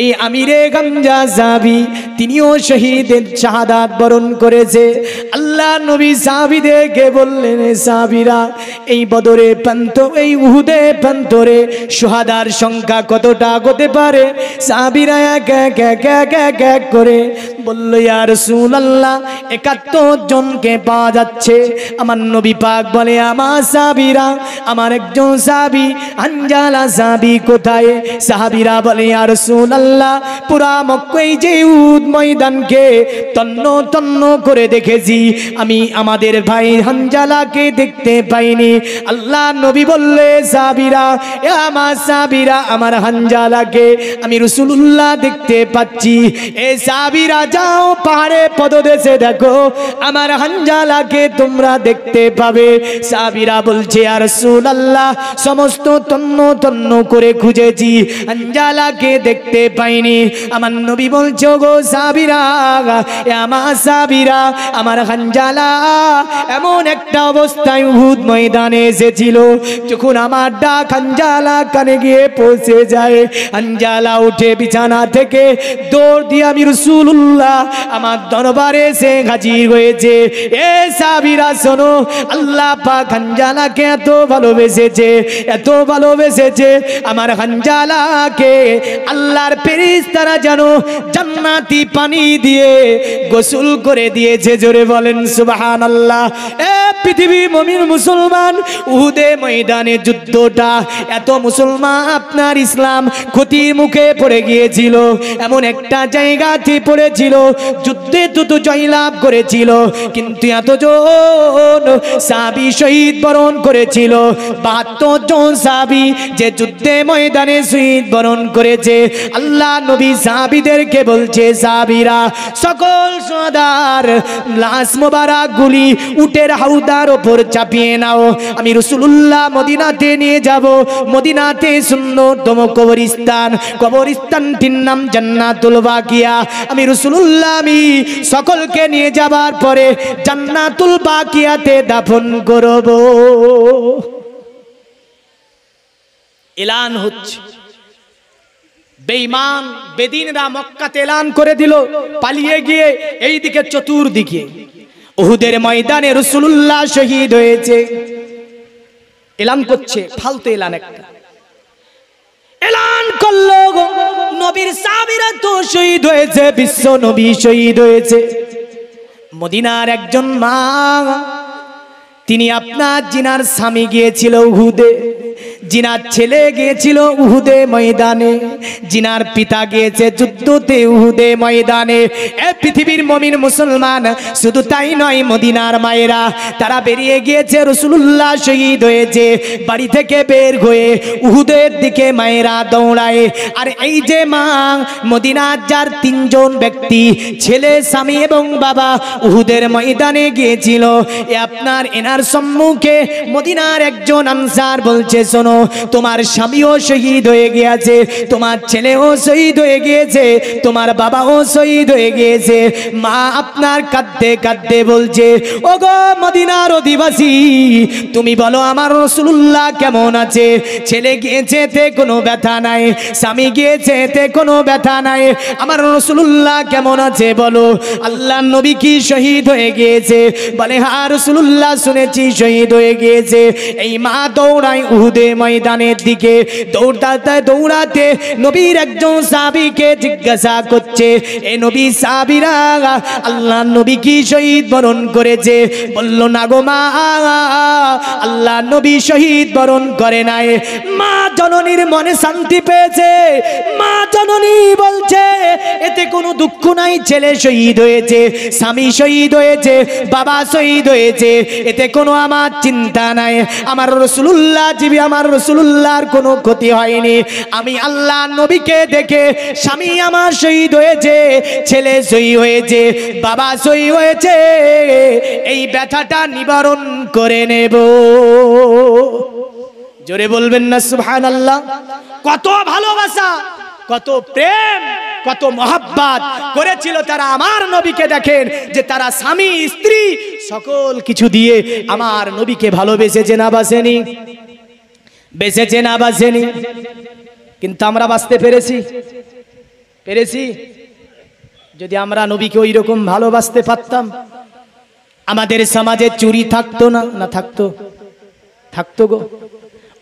এই আমিরে হামজা সাহাবী তিনিও শহীদের শাহাদাত বরণ করেছে। আল্লাহ নবী সাহাবীদেরকে বললেন, সাহাবীরা এই বদরে প্রান্ত, এই উহুদে প্রান্তরে শাহাদার সংখ্যা কতটা হতে পারে? সাহাবীরা এক এক এক এক এক এক করে বলল, ইয়া রাসূলুল্লাহ ৭১ জনকে পাওয়া যাচ্ছে। আমার নবী পাক বলে, আমার সাহাবীরা, আমার একজন সাহাবী হানজালা সাহাবী কোথায়? সাহাবীরা বলে, ইয়া রাসূলুল্লাহ পুরা মক্কায় যে উহুদ ময়দানকে তন্ন তন্ন করে দেখেছি, আমি আমাদের ভাই হানজালাকে দেখতে পাইনি। আল্লাহ নবী বললে, সাহাবীরা, আমার সাহাবীরা, আমার হানজালাকে আমি রাসূলুল্লাহ দেখতে পাচ্ছি। এই সাহাবীরা যাও পাহাড়ে পদদেশে দেখো, আমার হানজালাকে তোমরা দেখতে পাবে। সাহাবীরা বলছে, ইয়া রাসূলুল্লাহ সমস্ত তন্ন তন্ন করে খুঁজেছি, হানজালাকে দেখতে পাইনি। আমার নবী বলছে, গো সাহাবীরা, আমার সাহাবীরা, আমার হানজালা এমন একটা অবস্থায় উহুদ ময়দানে এসেছিল, যখন আমার ডাক হানজালা কানে গিয়ে পৌঁছে যায়, হানজালা উঠে বিছানা থেকে দৌড় দিয়ে আমি রাসূলুল্লাহ আমার দরবারে এসে হাজির হয়েছে। এ সাহাবীরা শোনো, আল্লাহ পাক হানজালাকে এত ভালোবেসেছে, এত ভালোবেসেছে, আমার হানজালাকে আল্লাহর ফেরেশতারা যেন জান্নাতি পানি দিয়ে গোসল করে দিয়েছে। জোরে বলেন সুবহানাল্লাহ। এ পৃথিবীর মুমিন মুসলমান, উহুদে ময়দানে যুদ্ধটা এত মুসলমান আপনার ইসলাম ক্ষতির মুখে পড়ে গিয়েছিল, এমন একটা জায়গাতে পড়েছিল, যুদ্ধে তো জয়লাভ করেছিল, কিন্তু এতজন সাহাবী শহীদ বরণ করেছিল। ৭২ জন সাহাবী যে যুদ্ধে ময়দানে শহীদ বরণ করেছে। আল্লাহ নবী সাহাবীদেরকে বলছে, সাহাবীরা সকল শাহাদার লাশ মোবারক গুলি উটের হাউদার উপর চাপিয়ে নাও, আমি রাসূলুল্লাহ মদিনাতে নিয়ে যাব। মদিনাতে সুন্নতম কবরস্থান, কবরস্থানটির নাম জান্নাতুল বাকিয়া। আমি রাসূলুল্লাহ আমি সকলকে নিয়ে যাবার পরে জান্নাতুল বাকিয়াতে দাফন করব। এলান হচ্ছে, বেঈমান বেদিনরা মক্কাতে এলান করে দিল, পালিয়ে গিয়ে এইদিকে চতুর্দিকে উহুদের ময়দানে রাসূলুল্লাহ শহীদ হয়েছে। এলান করছে, ফালতু এলান একটা এলান করলো, নবীর সাহাবীরা তো শহীদ হয়েছে, বিশ্ব নবী শহীদ হয়েছে। মদিনার একজন মা, তিনি আপনার জিনার স্বামী গিয়েছিল উহুদে, জিনার ছেলে গিয়েছিল উহুদে ময়দানে, জিনার পিতা গিয়েছে যুদ্ধতে উহুদে ময়দানে। এ পৃথিবীর মুমিন মুসলমান, শুধু তাই নয়, মদিনার মায়েরা তারা বেরিয়ে গিয়েছে, রাসূলুল্লাহ শহীদ হয়েছে, বাড়ি থেকে বের হয়ে উহুদের দিকে মায়েরা দৌড়ায়। আর এই যে মা মদিনার যার তিনজন ব্যক্তি, ছেলে, স্বামী এবং বাবা, উহুদের ময়দানে গিয়েছিল, এ আপনার এনার সম্মুখে মদিনার একজন আনসার বলছে, শোনো, তোমার স্বামীও শহীদ হয়ে গিয়েছে, তোমার ছেলেও শহীদ হয়ে গিয়েছে, তোমার বাবাও শহীদ হয়ে গিয়েছে। মা আপনার কাঁদতে কাঁদতে বলছে, ওগো মদিনার অধিবাসী, তুমি বলো আমার রাসূলুল্লাহ কেমন আছে? ছেলে গিয়েছে এতে কোনো ব্যথা নাই, স্বামী গিয়েছে এতে কোনো ব্যথা নাই, আমার রাসূলুল্লাহ কেমন আছে বলো? আল্লাহর নবী কি শহীদ হয়ে গিয়েছে? বলে হ্যাঁ রাসূলুল্লাহ শুনেছি শহীদ হয়ে গিয়েছে। এই মা দৌড়ায় উহুদে ময়দানের দিকে, দৌড়াতে দৌড়াতে নবীর একজন সাহাবীকে জিজ্ঞাসা করছে, এ নবী সাহাবীরা আল্লাহর নবী কি শহীদ বরণ করেছে? বলল না গো মা, আল্লাহর নবী শহীদ বরণ করে নাই। মা জননীর মনে শান্তি পেয়েছে, মা জননী বলছে এতে কোনো দুঃখ নাই, ছেলে শহীদ হয়েছে, স্বামী শহীদ হয়েছে, বাবা শহীদ হয়েছে, এতে কোনো আমার চিন্তা নাই, আমার রাসূলুল্লাহ জীবী, আমার রাসূলুল্লাহর কোনো ক্ষতি হয়নি। আমি আল্লাহ নবীকে দেখে স্বামী আমার শহীদ হয়েছে, ছেলে শহীদ হয়েছে, বাবা শহীদ হয়েছে, এই ব্যথাটা নিবারণ করে নেব। জোরে বলবেন না সুবহানাল্লাহ? কত ভালোবাসা, কত প্রেম, কত মহব্বত করেছিল তারা আমার নবীকে। দেখেন যে তারা স্বামী স্ত্রী সকল কিছু দিয়ে আমার নবীকে ভালোবেসেছে না বাসেনি? বেসেছে না বাসেনি? কিন্তু আমরা বাঁচতে পেরেছি? পেরেছি? যদি আমরা নবীকে ওই রকম ভালোবাসতে পারতাম, আমাদের সমাজে চুরি থাকতো না? না থাকতো? থাকতো গো।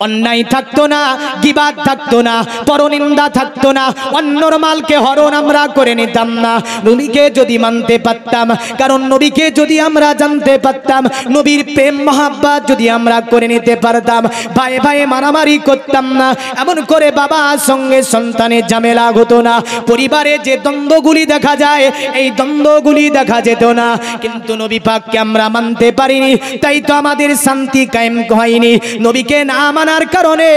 অন্যায় থাকতো না, গীবাত থাকতো না, পরনিন্দা থাকতো না, অন্যর মালকে হরণ আমরা করে নিতাম না। নবীকে যদি মানতে পারতাম, কারণ নবীকে যদি আমরা জানতে পারতাম, নবীর প্রেম মহাব্বত যদি আমরা করে নিতে পারতাম, ভাই ভাই মারামারি করতাম না, এমন করে বাবার সঙ্গে সন্তানের ঝামেলা হতো না, পরিবারে যে দ্বন্দ্বগুলি দেখা যায় এই দ্বন্দ্বগুলি দেখা যেত না। কিন্তু নবী পাককে আমরা মানতে পারিনি, তাই তো আমাদের শান্তি কায়েম হয়নি। নবীকে না মানার কারণে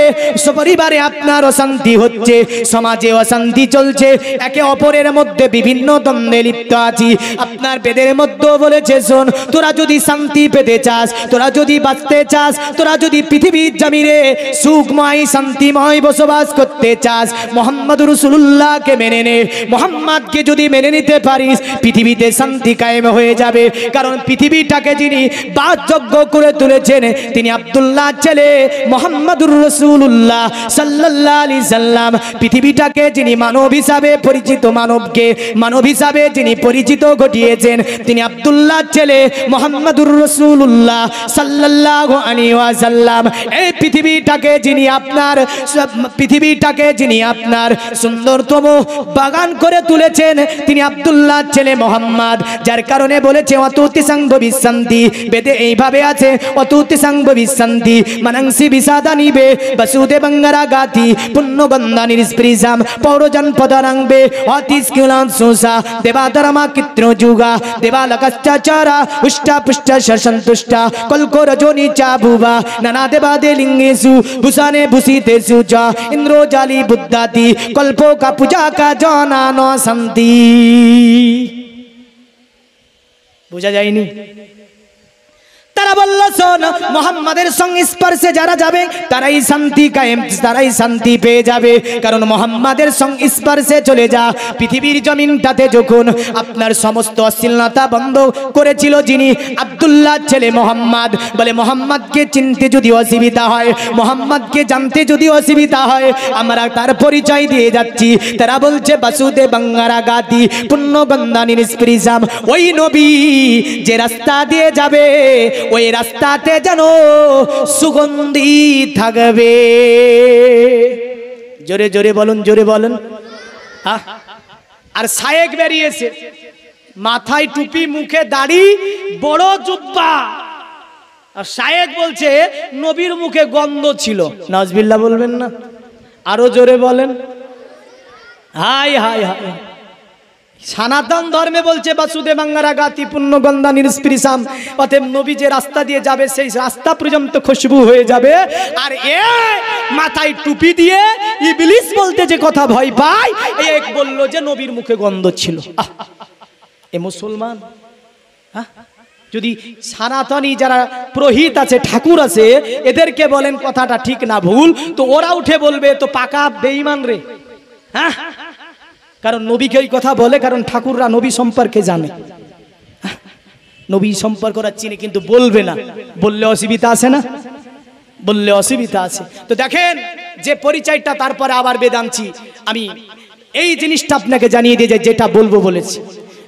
পরিবারে আপনার অশান্তি হচ্ছে, সমাজে অশান্তি চলছে, একে অপরের মধ্যে বিভিন্ন দ্বন্দ্বে লিপ্ত আছি। আপনার বেদের মধ্যে বলেছে, শোন, তোরা যদি শান্তি পেতে চাস, তোরা যদি বাঁচতে চাস, তোরা যদি পৃথিবীর জমিনে সুখময় শান্তিময় বসবাস করতে চাস, মুহাম্মদুর রাসূলুল্লাহকে মেনে নে। মুহাম্মদকে যদি মেনে নিতে পারিস, পৃথিবীতে শান্তি কায়েম হয়ে যাবে। কারণ পৃথিবীটাকে যিনি বাসযোগ্য করে তুলেছেন তিনি আব্দুল্লাহ ছেলে মুহাম্মদুর রাসূলুল্লাহ সাল্লাল্লাহু আলাইহি সাল্লাম। পৃথিবীটাকে যিনি মানব হিসাবে পরিচিত, মানবকে মানব হিসাবে যিনি পরিচিত ঘটিয়েছেন তিনি আব্দুল্লাহ ছেলে মুহাম্মদুর রাসূলুল্লাহ সাল্লাল্লাহু আলাইহি ওয়াসাল্লাম। এই পৃথিবীটাকে যিনি আপনার সুন্দরতম বাগান করে তুলেছেন তিনি আব্দুল্লাহ ছেলে মুহাম্মদ। যার কারণে বলেছে অতুতি সংভবিষ্যন্তি, বেদে এইভাবে আছে, অতুতি সংভবিষ্যন্তি মানংসি বিসাদানিবে বসুদেবঙ্গরা গাতি পুণ্যগন্ধা নিষ্পৃশাম পৌরজন পদরাংবে অতিস্কিলান সুসা দেবাধর্মা কিত্র যুগা দেবালকশ্চাচারা উষ্টা পুষ্ট সসন্তুষ্টা কলকোরজনি চা ভুবা নানা দেবাদে লিঙ্গেষু ভূষানে ভূষিতেষু চ ইন্দ্রজালি বুদ্ধাতি কল্পো কা পূজা কা জানা ন শান্তি। বোঝা যায়নি? তারা বলল, শোন, মুহাম্মাদের সংস্পর্শে যারা যাবে তারাই শান্তি কায়েম, তারাই শান্তি পেয়ে যাবে। কারণ মুহাম্মাদের সংস্পর্শে চলে যা, পৃথিবীর জমিনটাতে যখন আপনার সমস্ত অশ্লীলতা বন্ধ করেছিল যিনি আব্দুল্লাহ ছেলে মুহাম্মদ। বলে মুহাম্মদকে চিনতে যদি অসুবিধা হয়, মুহাম্মদকে জানতে যদি অসুবিধা হয়, আমরা তার পরিচয় দিয়ে যাচ্ছি। তারা বলছে বাসুদেবঙ্গরা গাতি পুণ্যগন্ধা নিষ্পৃশাম, ওই নবী যে রাস্তা দিয়ে যাবে ওই রাস্তাতে যেন সুগন্ধি থাকবে। জোরে জোরে বলুন, জোরে বলুন। আর শায়েক বেরিয়েছে, মাথায় টুপি, মুখে দাড়ি, বড় জুব্বা, আর শায়েখ বলছে নবীর মুখে গন্ধ ছিল। নাউজুবিল্লাহ বলবেন না? আরো জোরে বলেন। High high high. সনাতন ধর্মে বলছে বাসুদেবাঙ্গারা গাতি পুণ্য গন্ধা নিষ্পৃশাম, অতএব নবী যে রাস্তা দিয়ে যাবে সেই রাস্তা পর্যন্ত খুশবু হয়ে যাবে। আর এ মাথায় টুপি দিয়ে ইবলিস বলতে যে কথা ভয় পায়, এক বলল যে নবীর মুখে গন্ধ ছিল। এ মুসলমান? যদি সনাতনী যারা পুরোহিত আছে, ঠাকুর আছে, এদেরকে বলেন কথাটা ঠিক না ভুল, তো ওরা উঠে বলবে তো পাকা বেঈমান রে। হ্যাঁ, কারণ নবীকে এই কথা বলে, কারণ ঠাকুররা নবী সম্পর্কে জানে, নবী সম্পর্ক ওরা চিনে, কিন্তু বলবে না। বললে অসুবিধা আছে না? বললে অসুবিধা আছে। তো দেখেন যে পরিচয়টা, তারপরে আবার বেদান্তি। আমি এই জিনিসটা আপনাকে জানিয়ে দিয়ে যেটা বলবো বলেছি,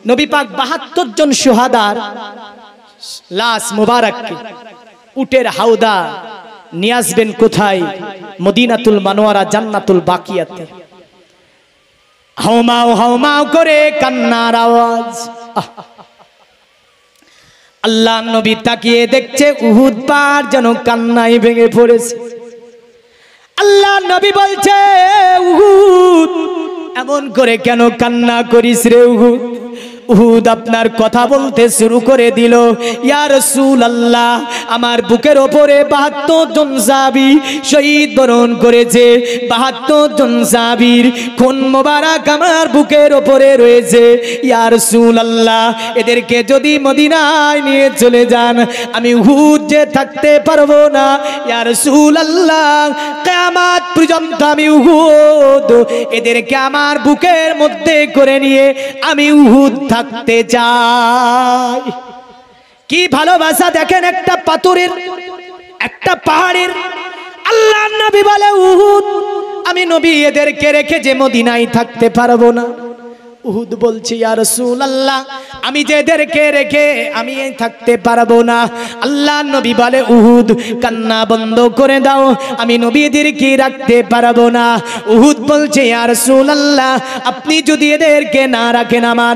নবী পাক 72 জন শুহাদার লাশ মুবারককে উটের হাউদা নিয়ে আসবেন কোথায়? মদিনাতুল মানওয়ারা জান্নাতুল বাকিয়াতে। হাউমাউ হাউমাউ করে কান্নার আওয়াজ। আল্লাহ নবী তাকিয়ে দেখছে উহুদ পাহাড় যেন কান্নায় ভেঙে পড়েছে। আল্লাহ নবী বলছে, উহুদ এমন করে কেন কান্না করিস রে উহুদ? উহুদ আপনার কথা বলতে শুরু করে দিল, ইয়া রাসূলুল্লাহ, আমার বুকের ওপরে 72 জন সাহাবী শহীদ বরণ করেছে। 72 জন সাহাবীর খুন মোবারক আমার বুকের ওপরে রয়েছে। ইয়া রাসূলুল্লাহ, এদেরকে যদি মদিনায় নিয়ে চলে যান, আমি উহুদ যে থাকতে পারবো না। ইয়া রাসূলুল্লাহ, কিয়ামত পর্যন্ত আমি উহুদ এদেরকে আমার বুকের মধ্যে করে নিয়ে আমি উহুদ থাকতে চাই। কি ভালোবাসা দেখেন একটা পাথরের, একটা পাহাড়ের। আল্লাহ নবী বলে, উহুদ আমি নবী এদেরকে রেখে যে মদিনায় থাকতে পারবো না। উহুদ বলছে, ইয়া রাসূলুল্লাহ, আমি যে এদেরকে রেখে আমি থাকতে পারবো না। আল্লাহ নবী বলে, উহুদ কান্না বন্ধ করে দাও, আমি নবী এদেরকে রাখতে পারবো না। উহুদ বলছে, ইয়া রাসূলুল্লাহ, আপনি যদি এদেরকে না রাখেন আমার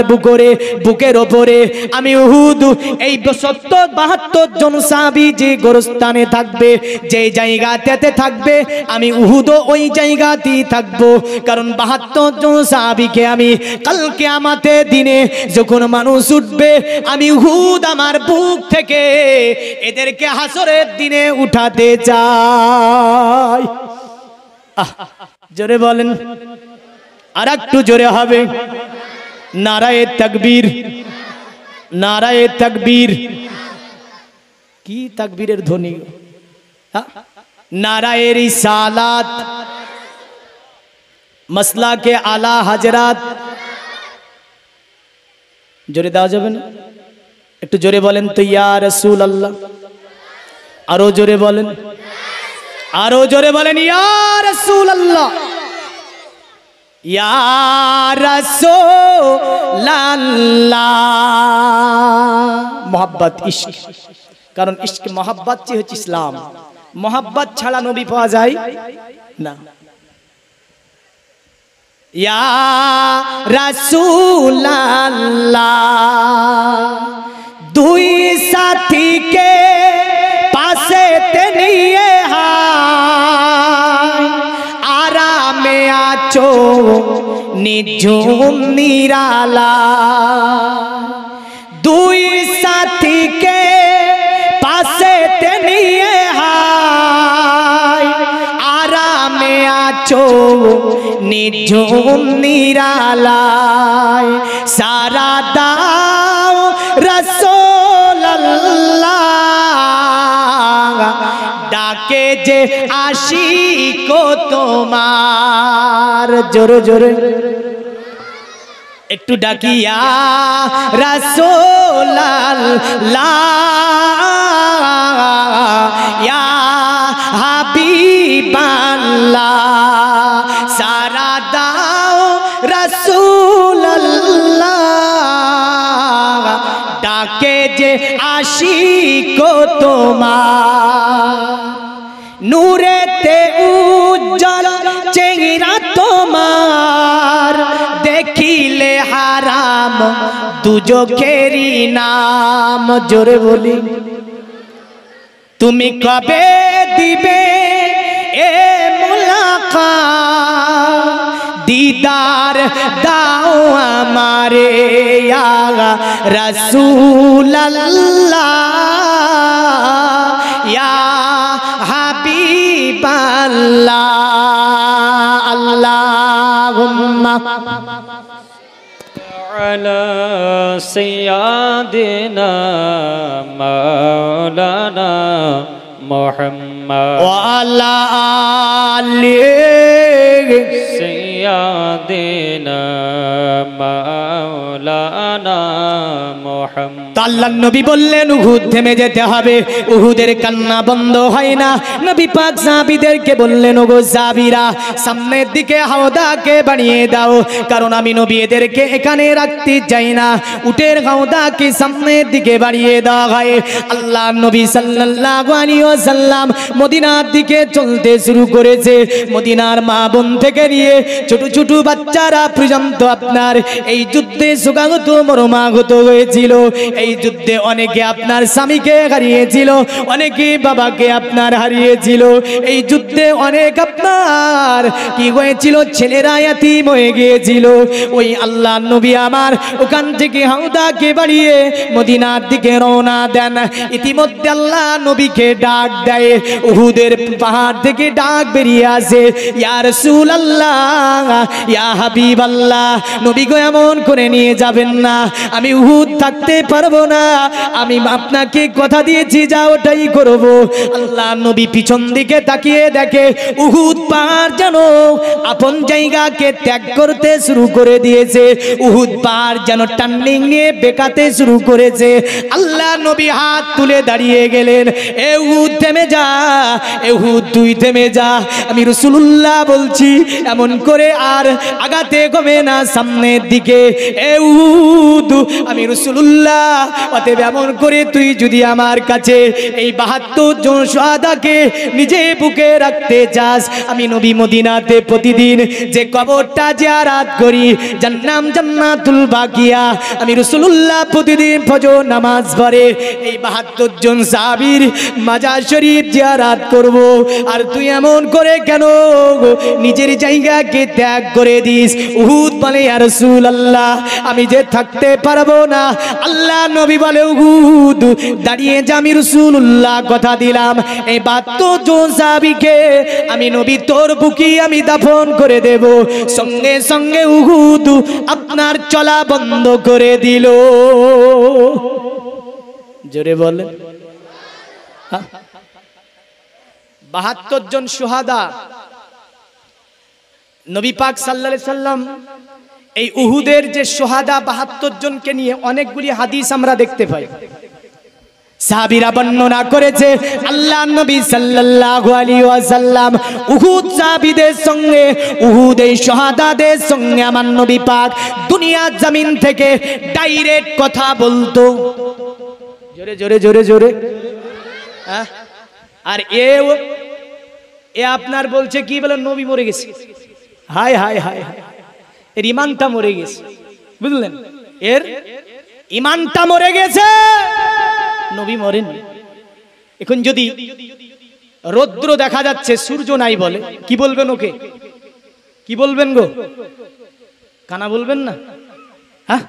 বুকের ওপরে, আমি উহুদ এই 72 জন সাহাবী যে গোরস্থানে থাকবে, যে জায়গাতে থাকবে, আমি উহুদও ওই জায়গাতেই থাকবো। কারণ 72 জন সাহাবীকে আমি কাল কিয়ামতের দিনে যখন মানুষ উঠবে, আমি উহুদ আমার বুক থেকে এদেরকে হাসরের দিনে উঠাতে চাই। জোরে বলেন, আর একটু জোরে হবে। নারায়ে তাকবীর, নারায়ে তাকবীর। কি তাকবীরের ধ্বনি? নারায়ে রিসালাত, মাসলাকে আলা হযরত। জোরে দেওয়া যাবে না? একটু জোরে বলেন তো, ইয়া রাসূলুল্লাহ। আরো জোরে বলেন, আরো জোরে বলেন, ইয়া রাসূলুল্লাহ, ইয়া রাসূলুল্লাহ। মোহাব্বত, ইশক। কারণ ইশক মোহাব্বত হচ্ছে ইসলাম। মোহাব্বত ছাড়া নবী পাওয়া যায় না। ইয়া রাসূলুল্লাহ, দুই সাথীকে পাশেতে নিয়ে হায়, আরামে আছো নিঝুম নিরালা। দুই সাথীকে পাশেতে নিয়ে হায়, আরামে আছো নিঝুম নিরালায়। সারা দাও রাসূলুল্লাহ, ডাকে যে আশিক তোমার। জোরে জোরে একটু ডাকিয়া রাসূলুল্লাহ, ইয়া হাবিবাল্লাহ, সারা দাও রাসূলুল্লাহ, ডাকে যে আশিক তোমার। নূরেতে উজ্জ্বল চেহারা তোমার, দেখিলে হারাম দুজখেরই নাম। জোরে বলি, তুমি কবে দিবে এ মুলাকাত दीदार दाओ हमारे या रसूल अल्लाह या हबीब अल्लाह अल्लाहुम्मा अला सय्यदिना मौलाना मुहम्मद व अला आलि सय्यदिना मौलाना मुहम्मद। আল্লাহর নবী বললেন উহুদ থেমে যেতে হবে। উহুদের কান্না বন্ধ হয় না। নবী পাক সাহাবীদেরকে বললেন ওগো সাহাবীরা সামনের দিকে হাওদাকে বানিয়ে দাও, কারণ আমি নবী এদেরকে এখানে রাখতে চাই না। উটের হাওদাকে সামনের দিকে বাড়িয়ে দেওয়া হয়। আল্লাহর নবী সাল্লাল্লাহু আলাইহি ওয়াসাল্লাম মদিনার দিকে চলতে শুরু করেছে। মদিনার মা বোন থেকে নিয়ে ছোট ছোট বাচ্চারা পর্যন্ত আপনার এই যুদ্ধে সুগাগত মর্মাহত হয়েছিল। এই যুদ্ধে অনেকে আপনার স্বামীকে হারিয়েছিল, অনেকে বাবাকে আপনার হারিয়েছিল। এই যুদ্ধে অনেক আপনার কি হয়েছিল, ছেলেরা ইয়াতীম হয়ে গিয়েছিল। ওই আল্লাহর নবী আমার ওখান থেকে হাওদাকে বাড়িয়ে মদিনার দিকে রওনা দেন। ইতিমধ্যে আল্লাহ নবীকে ডাক দেয়, উহুদের পাহাড় থেকে ডাক বেরিয়ে আসে, ইয়া রাসূলুল্লাহ ইয়া হাবিবাল্লাহ, নবী গো এমন করে নিয়ে যাবেন না, আমি উহুদ থাকতে পারবো না, আমি আপনাকে কথা দিয়েছি যা ওটাই করব। আল্লাহ নবী পিছন দিকে তাকিয়ে দেখে উহুদ পাহাড় যেন আপন জায়গাকে ত্যাগ করতে শুরু করে দিয়েছে। উহুদ পাহাড় যেন টার্নিং নিয়ে বেকাতে শুরু করেছে। আল্লাহ নবী হাত তুলে দাঁড়িয়ে গেলেন, এ উহুদ থেমে যা, এ উহুদ তুই থেমে যা, আমি রাসূলুল্লাহ বলছি এমন করে আর আগাতে হবে না সামনের দিকে। এ উহুদ আমি রাসূলুল্লাহ, অতএব এমন করে তুই যদি আমার কাছে এই ৭২ জন শাহাদাকে নিজে বুকে রাখতে চাস, আমি নবী মদিনাতে প্রতিদিন যে কবরটা জিয়ারত করি যার নাম জান্নাতুল বাকিয়া, আমি রাসূলুল্লাহ প্রতিদিন ফজর নামাজ পড়ে এই ৭২ জন সাহাবীর মাজার শরীফ জিয়ারত করব। আর তুই এমন করে কেন নিজের জায়গাকে ত্যাগ করে দিস? উহুদ বলে ইয়া রাসূলুল্লাহ আমি যে থাকতে পারবো না। আল্লাহ নবী বলে উহুদ দাঁড়িয়ে যা, আমি রাসূলুল্লাহ কথা দিলাম এই ৭২ জন সাহাবীকে আমি নবী তোর বুকে আমি দাফন করে দেব। সঙ্গে সঙ্গে উহুদ আপনার চলা বন্ধ করে দিল। জোরে বলেন ৭২ জন শুহাদা নবী পাক সাল্লাল্লাহু আলাইহি সাল্লাম এই উহুদের যে শুহাদা ৭২ জনকে নিয়ে অনেকগুলি হাদিস আমরা দেখতে পাই। সাহাবীরা বর্ণনা করেছে আল্লাহ নবী সাল্লাল্লাহু আলাইহি ওয়াসাল্লাম উহুদ সাহাবীদের সঙ্গে, উহুদ এই শুহাদাদের সঙ্গে আমার নবী পাক দুনিয়া জমিন থেকে ডাইরেক্ট কথা বলতো। জোরে জোরে জোরে জোরে। আর এ আপনার বলছে কি বলে নবী মরে গেছে। হায় হায় হায় হায়, এর ইমানটা মরে গেছে, বুঝলেন? এর ইমানটা মরে গেছে, নবী মরেন। এখন যদি রৌদ্র দেখা যাচ্ছে সূর্য নাই বলে কি বলবেন ওকে? কি বলবেন গো? কানা বলবেন না? হ্যাঁ,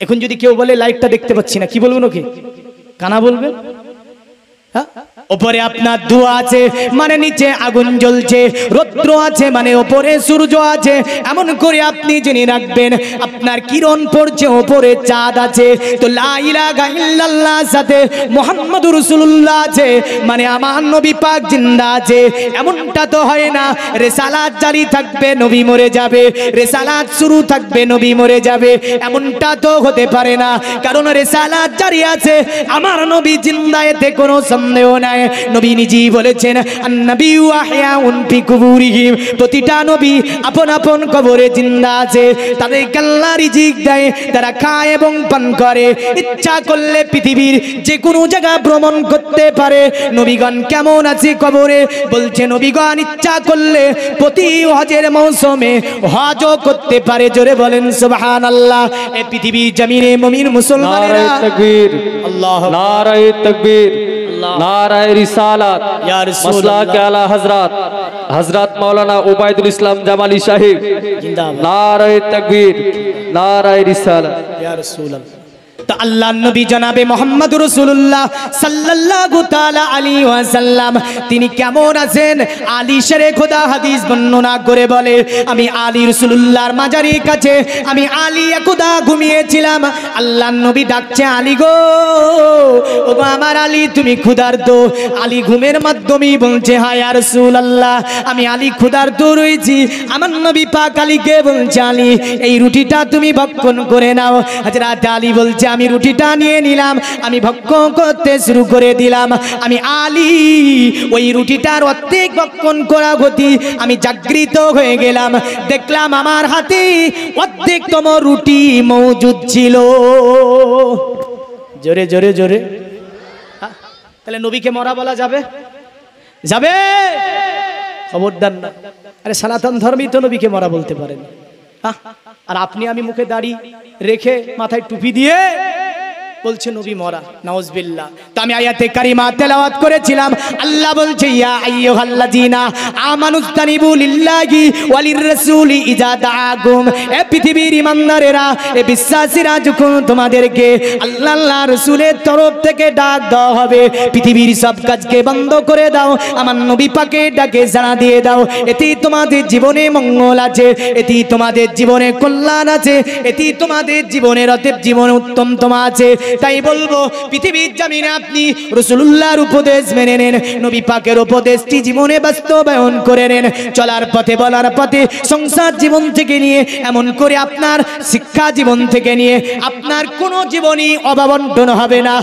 এখন যদি কেউ বলে লাইটটা দেখতে পাচ্ছি না কি বলবেন ওকে? কানা বলবেন? ওপরে আপনার ধোঁয়া আছে মানে নিচে আগুন জ্বলছে, রৌদ্র আছে মানে ওপরে সূর্য আছে। এমন করে আপনি জেনে রাখবেন আপনার কিরণ পড়ছে, ওপরে চাঁদ আছে। তো লা ইলাহা ইল্লাল্লাহ সাথে মুহাম্মাদুর রাসূলুল্লাহ আছে মানে আমার নবী পাক জিন্দা আছে, এমনটা তো হয় না। রিসালাত জারি থাকবে নবী মরে যাবে, রিসালাত শুরু থাকবে নবী মরে যাবে, এমনটা তো হতে পারে না। কারণ রিসালাত জারি আছে, আমার নবী জিন্দা, এতে কোনো সন্দেহ নাই। নবী নিজেই বলেছেন আন-নাবিয়্যু আহইয়াউন ফি কুবুরিহিম, প্রতিটা নবী আপন আপন কবরে জিন্দা আছে। তাদেরকে আল্লাহ রিজিক দেয়, তারা খায় এবং পান করে, ইচ্ছা করলে পৃথিবীর যে কোনো জায়গা ভ্রমণ করতে পারে। নবীগণ কেমন আছে কবরে? বলছে নবীগণ ইচ্ছা করলে প্রতি হজের মৌসুমে হজও করতে পারে। জোরে বলেন সুবহানাল্লাহ। এই পৃথিবীর জমিনে মুমিন মুসলমানেরা নারায়ে তাকবীর, আল্লাহু নারায়ে তাকবীর, नाराए रिसालत या रसूल मसला के आला हजरत हजरत मौलाना उबैदुल इस्लाम जमाली साहिब जिंदाबाद नाराए तकबीर नाराए रिसालत या रसूल अल्लाह। तो अल्लाह नबी जनाबे मोहम्मद रसूलुल्लाह सल्लल्लाहु ताला अलैहि ওয়াসাল্লাম তিনি কেমন আছেন আলী শেরে খোদা হাদিস বর্ণনা করে বলে আমি আলী রাসূলুল্লাহর মাজারের কাছে আমি আলী খোদা ঘুমিয়েছিলাম আল্লাহ নবী ডাকছে আলী গো ওগো আমার আলী তুমি ক্ষুধার্ত আলী ঘুমের মাধ্যমে বলছে হ্যাঁ ইয়া রাসূলুল্লাহ আমি আলী ক্ষুধার্ত রয়েছি আমার নবী পাক আলীকে বলছে আলী এই রুটিটা তুমি ভক্ষণ করে নাও হযরত আলী বলছে আমি রুটিটা নিয়ে নিলাম আমি ভক্ষণ করতে শুরু করে দিলাম আমি আলী ওই রুটিটার অর্ধেক ভক্ষণ করা গতি আমি জাগৃত হয়ে গেলাম দেখলাম আমার হাতে অর্ধেকতম রুটি মজুদ ছিল জোরে জোরে জোরে তাহলে নবীকে মরা বলা যাবে যাবে খবরদার না আরে সনাতন ধর্মই তো নবীকে মরা বলতে পারেন আর আপনি আমি মুখে দাড়ি রেখে মাথায় টুপি দিয়ে বলছে নবী মরা নাউজুবিল্লাহ। তো আমি আয়াতে কারিমা তেলাওয়াত করেছিলাম আল্লাহ বলছে ইয়া আইয়ুহাল্লাযিনা আমানুস্তানিবু লিল্লাহি ওয়ালির রাসূলি ইজা দাআকুম এ পৃথিবীর ইমানদারেরা এ বিশ্বাসীরা যখন তোমাদেরকে আল্লাহ রাসূলের তরফ থেকে ডাক দেওয়া হবে পৃথিবীর সব কাজকে বন্ধ করে দাও আমার নবী পাকে ডাকে সাড়া দিয়ে দাও এতেই তোমাদের জীবনে মঙ্গল আছে এতেই তোমাদের জীবনে কল্যাণ আছে এতেই তোমাদের জীবনের অতএব জীবন উত্তমতম আছে তাই বলবো পৃথিবীর জমিনে আপনি রাসূলুল্লাহর উপদেশ মেনে নেন নবী পাকের উপদেশটি জীবনে বাস্তবায়ন করে নেন চলার পথে বলার পথে সংসার জীবন থেকে নিয়ে এমন করে আপনার শিক্ষা জীবন থেকে নিয়ে আপনার কোনো জীবনই অভাবন্টন হবে না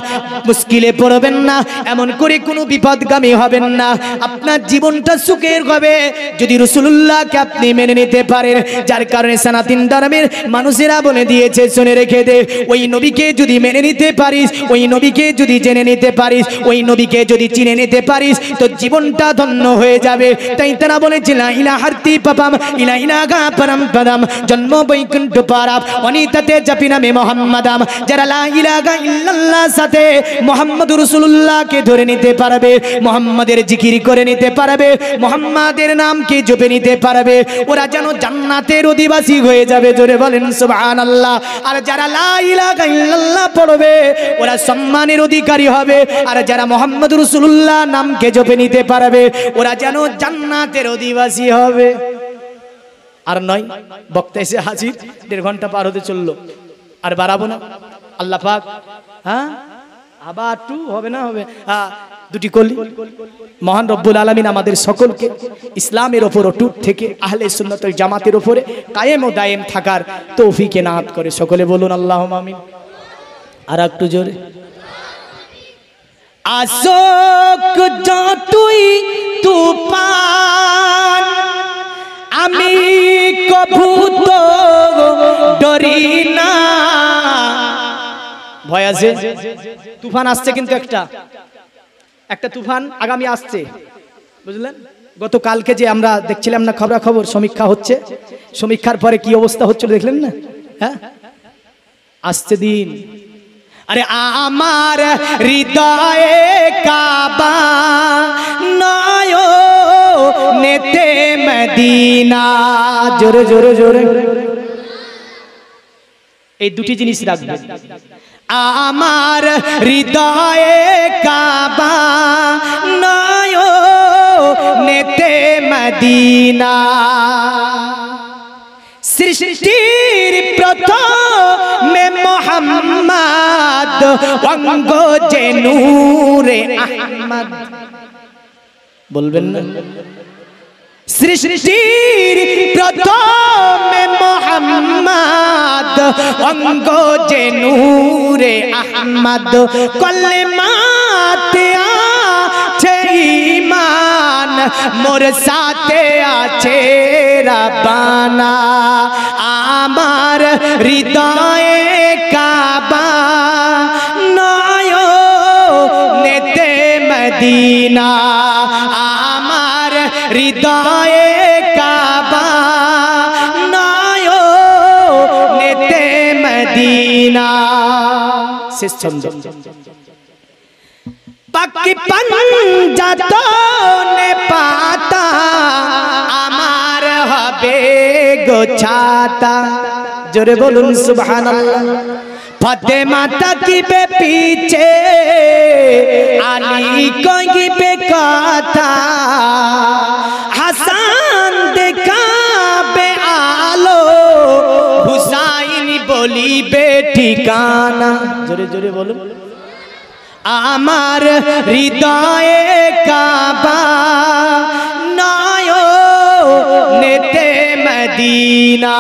মুশকিলে পড়বেন না এমন করে কোনো বিপদগামী হবেন না আপনার জীবনটা সুখের হবে যদি রাসূলুল্লাহকে আপনি মেনে নিতে পারেন যার কারণে সনাতন ধর্মের মানুষেরা বলে দিয়েছে শুনে রেখে দে ওই নবীকে যদি মেনে নিতে পারিস ওই নবীকে যদি জেনে নিতে পারিস ওই নবীকে যদি চিনে নিতে পারিস তো জীবনটা ধন্য হয়ে যাবে তাই তারা বলেছে লা ইলাহাতি পাপাম ইলা ইলাগা পরম পদম জন্ম বৈকুণ্ঠ পারাপ অনিতাতে জপি নামে মুহাম্মাদাম যারা লা ইলাহা ইল্লাল্লাহ সাথে মুহাম্মদুর রাসূলুল্লাহকে ধরে নিতে পারবে মুহাম্মাদের জিকির করে নিতে পারবে মুহাম্মাদের নামকে জপে নিতে পারবে ওরা যেন জান্নাতের অধিবাসী হয়ে যাবে জোরে বলেন সুবহানাল্লাহ আর যারা লা ইলাহা ইল্লাল্লাহ পড়বে ওরা সম্মানের অধিকারী হবে আর যারা মুহাম্মদ রাসূলুল্লাহ নামকে জপে নিতে পারবে ওরা যেন জান্নাতের অধিবাসী হবে আর নয় বক্তা এসে হাজির 1.5 ঘন্টা পার হতে চললো আর বাড়াবো না আল্লাহ পাক হ্যাঁ আবার একটু হবে না হবে দুটি কলি মহান রব্বুল আলামিন আমাদের সকলকে ইসলামের ওপর অটুট থেকে আহলে সুন্নাত ওয়াল জামাতের উপরে কায়েম ও দায়েম থাকার তৌফিক এনায়েত করে সকলে বলুন আল্লাহুম্মা আমিন আর একটু জোরে আশোক যতই তুফান আমি কভু তো ডরি না ভয় আছে তুফান আসছে কিন্তু একটা তুফান আগামী আসছে বুঝলেন গতকালকে যে আমরা দেখছিলাম না খবরাখবর সমীক্ষা হচ্ছে সমীক্ষার পরে কি অবস্থা হচ্ছিল দেখলেন না হ্যাঁ আসছে দিন আরে আমার হৃদয়ে কাবা নয়নেতে মদিনা জোরে জোরে জোরে এই দুটি জিনিস রাখবেন আমার হৃদয়ে কাবা নয়নেতে মদিনা সৃষ্টির প্রথমে মুহাম্মদ অঙ্গ যে নূরে আহমদ বলবেন না সৃষ্টির প্রথমে মুহাম্মদ অঙ্গ যে নূরে আহমদ কলেমাতে আছে ঈমান মোর সাথে আছে রাব্বানা আমার হৃদয়ে কাবা নয়নেতে মদিনা আমার হৃদয়ে কাবা নয়নেতে মদিনা শেষ ছন্দ পাকি পাঞ্জাতনে পাতা আমার হবে গোছাতা। জোরে বলুন সুবহানাল্লাহ। ফাতেমা তাকিবে পিছে আলী কইবে কথা, হাসান দেখাবে আলো হুসাইন বলিবে ঠিকানা। জোরে জোরে বলুন। আমার হৃদয়ে কাবা নয়নেতে মদিনা।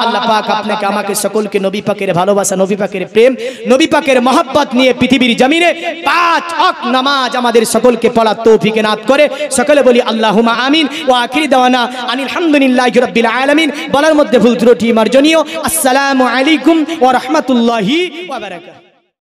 আল্লাহ পাক আপনাকে আমাকে সকলকে নবী পাকের ভালোবাসা, নবী পাকের প্রেম, নবী পাকের মহব্বত নিয়ে পৃথিবীর জমিনে 5 ওয়াক্ত নামাজ আমাদের সকলকে পড়ার তৌফিক এনাত করে। সকলে বলি আল্লাহুম্মা আমিন। ওয়া আখিরি দাওয়ানা আনিল হামদুলিল্লাহি রাব্বিল আলামিন। বলার মধ্যে ভুল ত্রুটি মার্জনীয়। আসসালামু আলাইকুম ওয়া রাহমাতুল্লাহি ওয়া বারাকাতুহু।